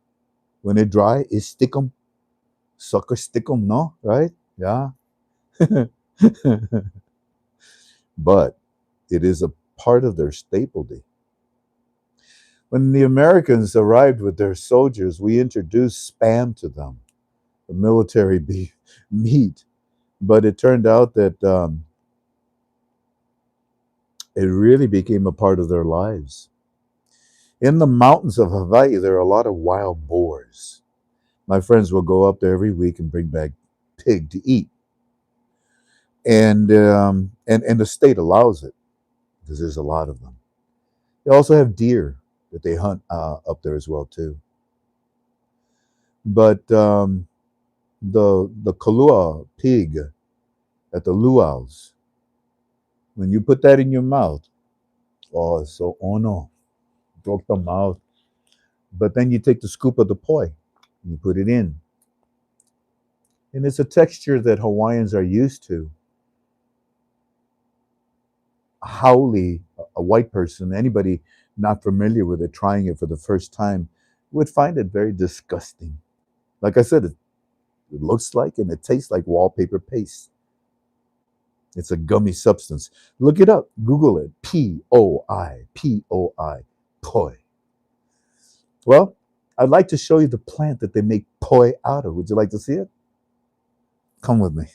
When it dry, it stick 'em. Sucker stick 'em, no? Right? Yeah. But it is a part of their staple day. When the Americans arrived with their soldiers, we introduced spam to them, the military beef meat. But it turned out that it really became a part of their lives. In the mountains of Hawaii, there are a lot of wild boars. My friends will go up there every week and bring back pig to eat, and the state allows it because there's a lot of them. They also have deer that they hunt up there as well too. But the kalua pig at the luau's, when you put that in your mouth, oh, it's so no, broke the mouth. But then you take the scoop of the poi, and you put it in, and it's a texture that Hawaiians are used to. Haole, a white person, anybody not familiar with it, trying it for the first time, would find it very disgusting. Like I said, it looks like and it tastes like wallpaper paste. It's a gummy substance. Look it up. Google it. Poi. Poi. Poi. Well, I'd like to show you the plant that they make poi out of. Would you like to see it? Come with me.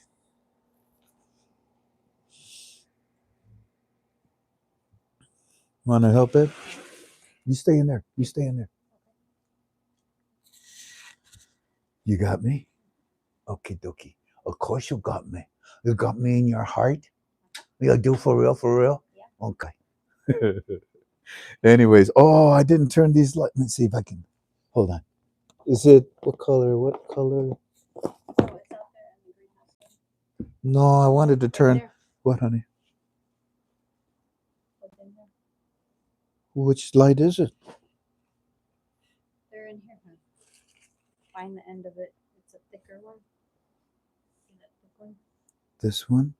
Want to help it? You stay in there. You stay in there. You got me? Okie dokie. Of course you got me. You got me in your heart? You do for real, for real? Yeah. Okay. Anyways, oh, I didn't turn these lights. Let's see if I can. Hold on. Is it what color? What color? No, I wanted to turn. What, honey? Which light is it? They're in here, huh? Find the end of it. It's a thicker one. See that thick one? This one?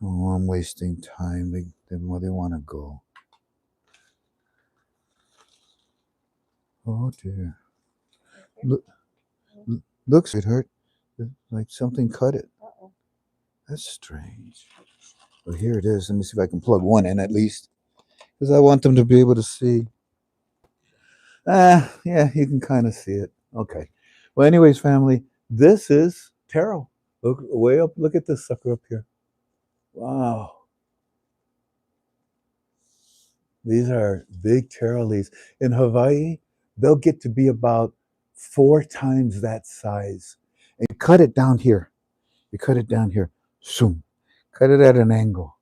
Oh, I'm wasting time. Then where they want to go? Oh dear. Look, looks it hurt. Like something cut it. Uh-oh. That's strange. Well, here it is. Let me see if I can plug one in at least, because I want them to be able to see. Yeah, you can kind of see it. Okay. Well, anyways, family, this is taro. Look way up. Look at this sucker up here. Wow. These are big taro leaves. In Hawaii, they'll get to be about 4 times that size. And you cut it down here. You cut it down here. Zoom. Cut it at an angle.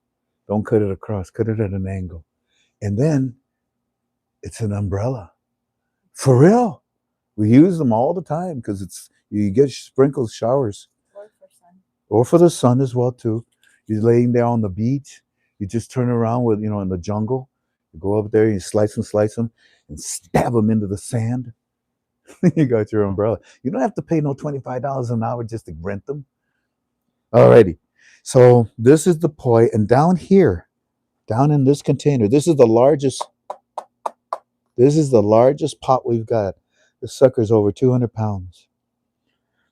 Don't cut it across. Cut it at an angle. And then it's an umbrella. For real. We use them all the time because it's you get sprinkles, showers. Or for sun. Or for the sun as well too. You're laying there on the beach. You just turn around with, in the jungle. You go up there, you slice them, and stab them into the sand. You got your umbrella. You don't have to pay no $25 an hour just to rent them. Alrighty. So this is the poi, and down here, down in this container, this is the largest pot we've got. This sucker's over 200 pounds.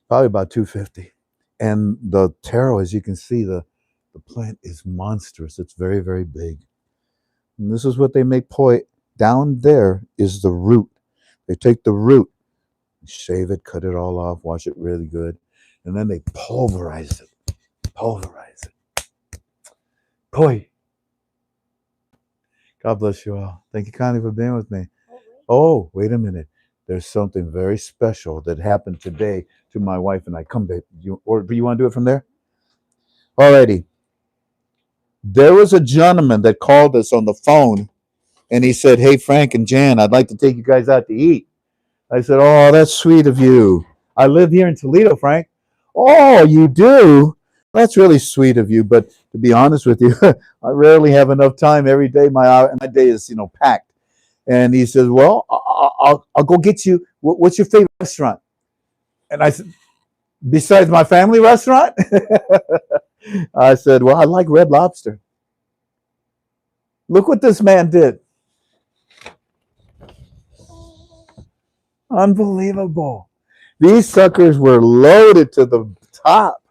Probably about 250. And the taro, as you can see, the plant is monstrous. It's very, very big. And this is what they make poi. Down there is the root. They take the root, shave it, cut it all off, wash it really good, and then they pulverize it. Pulverize it. Poi. God bless you all. Thank you kindly for being with me. Oh, wait a minute. There's something very special that happened today to my wife and I. Come back. You want to do it from there? Alrighty. There was a gentleman that called us on the phone and he said, "Hey, Frank and Jan, I'd like to take you guys out to eat." I said, "Oh, that's sweet of you. I live here in Toledo, Frank." Oh, you do? That's really sweet of you. But to be honest with you, I rarely have enough time every day. My day is packed. And he says, "Well, I'll go get you. What's your favorite restaurant?" And I said, "Besides my family restaurant?" I said, "Well, I like Red Lobster." Look what this man did. Unbelievable. These suckers were loaded to the top.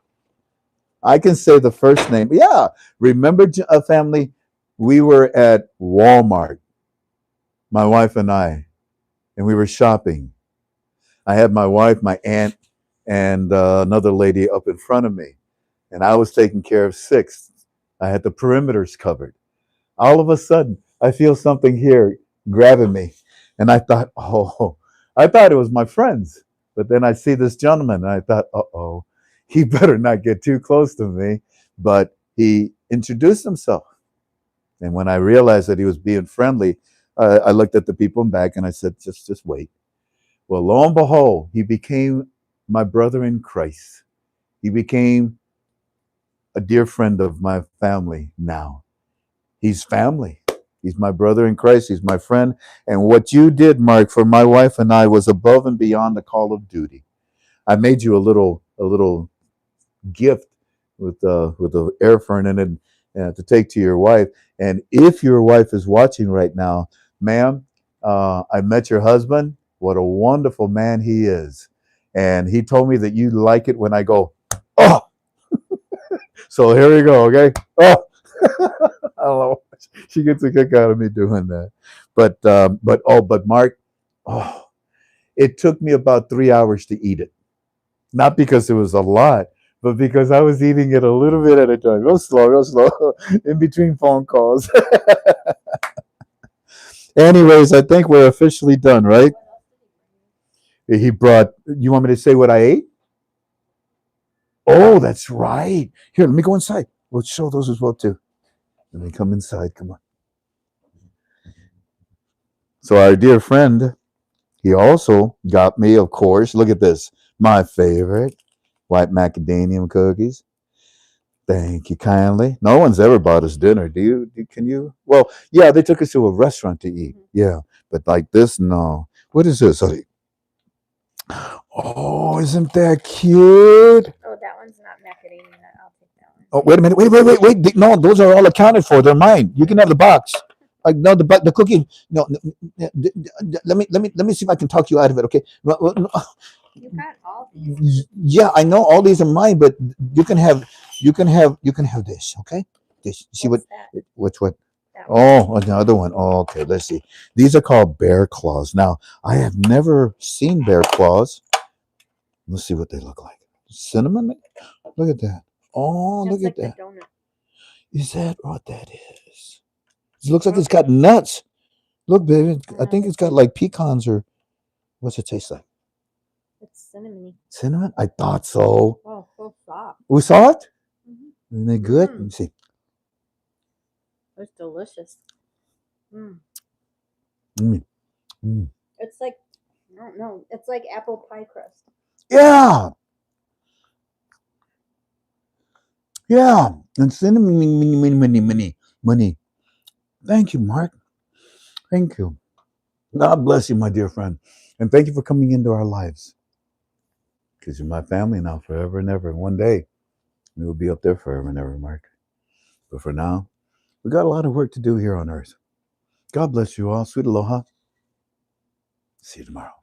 I can say the first name. Yeah. Remember, a family, we were at Walmart, my wife and we were shopping. I had my wife, my aunt, and another lady up in front of me. And I was taking care of six. I had the perimeters covered. All of a sudden, I feel something here grabbing me. And I thought, oh, I thought it was my friends. But then I see this gentleman, and I thought, uh-oh, he better not get too close to me. But he introduced himself. And when I realized that he was being friendly, I looked at the people in back and I said, just wait. Well, lo and behold, he became my brother in Christ. He became a dear friend of my family now. He's family. He's my brother in Christ. He's my friend. And what you did, Mark, for my wife and I was above and beyond the call of duty. I made you a little gift with the air fern in it to take to your wife. And if your wife is watching right now, ma'am, I met your husband. What a wonderful man he is. And he told me that you like it when I go, oh. So here we go, okay? Oh. I don't know. She gets a kick out of me doing that. But Mark, oh, it took me about 3 hours to eat it. Not because it was a lot, but because I was eating it a little bit at a time, real slow, in between phone calls. Anyways, I think we're officially done, right? He brought. You want me to say what I ate? Oh, that's right. Here, let me go inside. We'll show those as well too. Let me come inside. Come on. So our dear friend, he also got me, of course. Look at this, my favorite white macadamia cookies. Thank you kindly. No one's ever bought us dinner. Do you? Can you? Well, yeah, they took us to a restaurant to eat. Yeah, but like this, no. What is this? Oh, isn't that cute? Oh, that one's not macadamia. I'll take that one. Oh, wait a minute. Wait. No, those are all accounted for. They're mine. You can have the box. No, the cookie. No, let me see if I can talk you out of it. Okay. You got all these. Yeah, I know all these are mine, but you can have this. Okay. This. See What's what? that? What? That one. Oh, another one. Oh, okay. Let's see. These are called bear claws. Now, I have never seen bear claws. Let's see what they look like. Cinnamon? Look at that. Oh, Just look like at that. the donut. Is that what that is? It looks like it's got nuts. Look, baby. I think it's got like pecans or what's it taste like? It's cinnamony. Cinnamon? I thought so. Oh, so soft. We saw it? Mm-hmm. Isn't they good? Let me see. It's delicious. Mm. Mm. Mm. It's like, I don't know. It's like apple pie crust. Yeah. Yeah. And cinnamon, money. Thank you, Mark. Thank you. God bless you, my dear friend. And thank you for coming into our lives. Because you're my family now forever and ever. And one day, we will be up there forever and ever, Mark. But for now, we got a lot of work to do here on earth. God bless you all. Sweet aloha. See you tomorrow.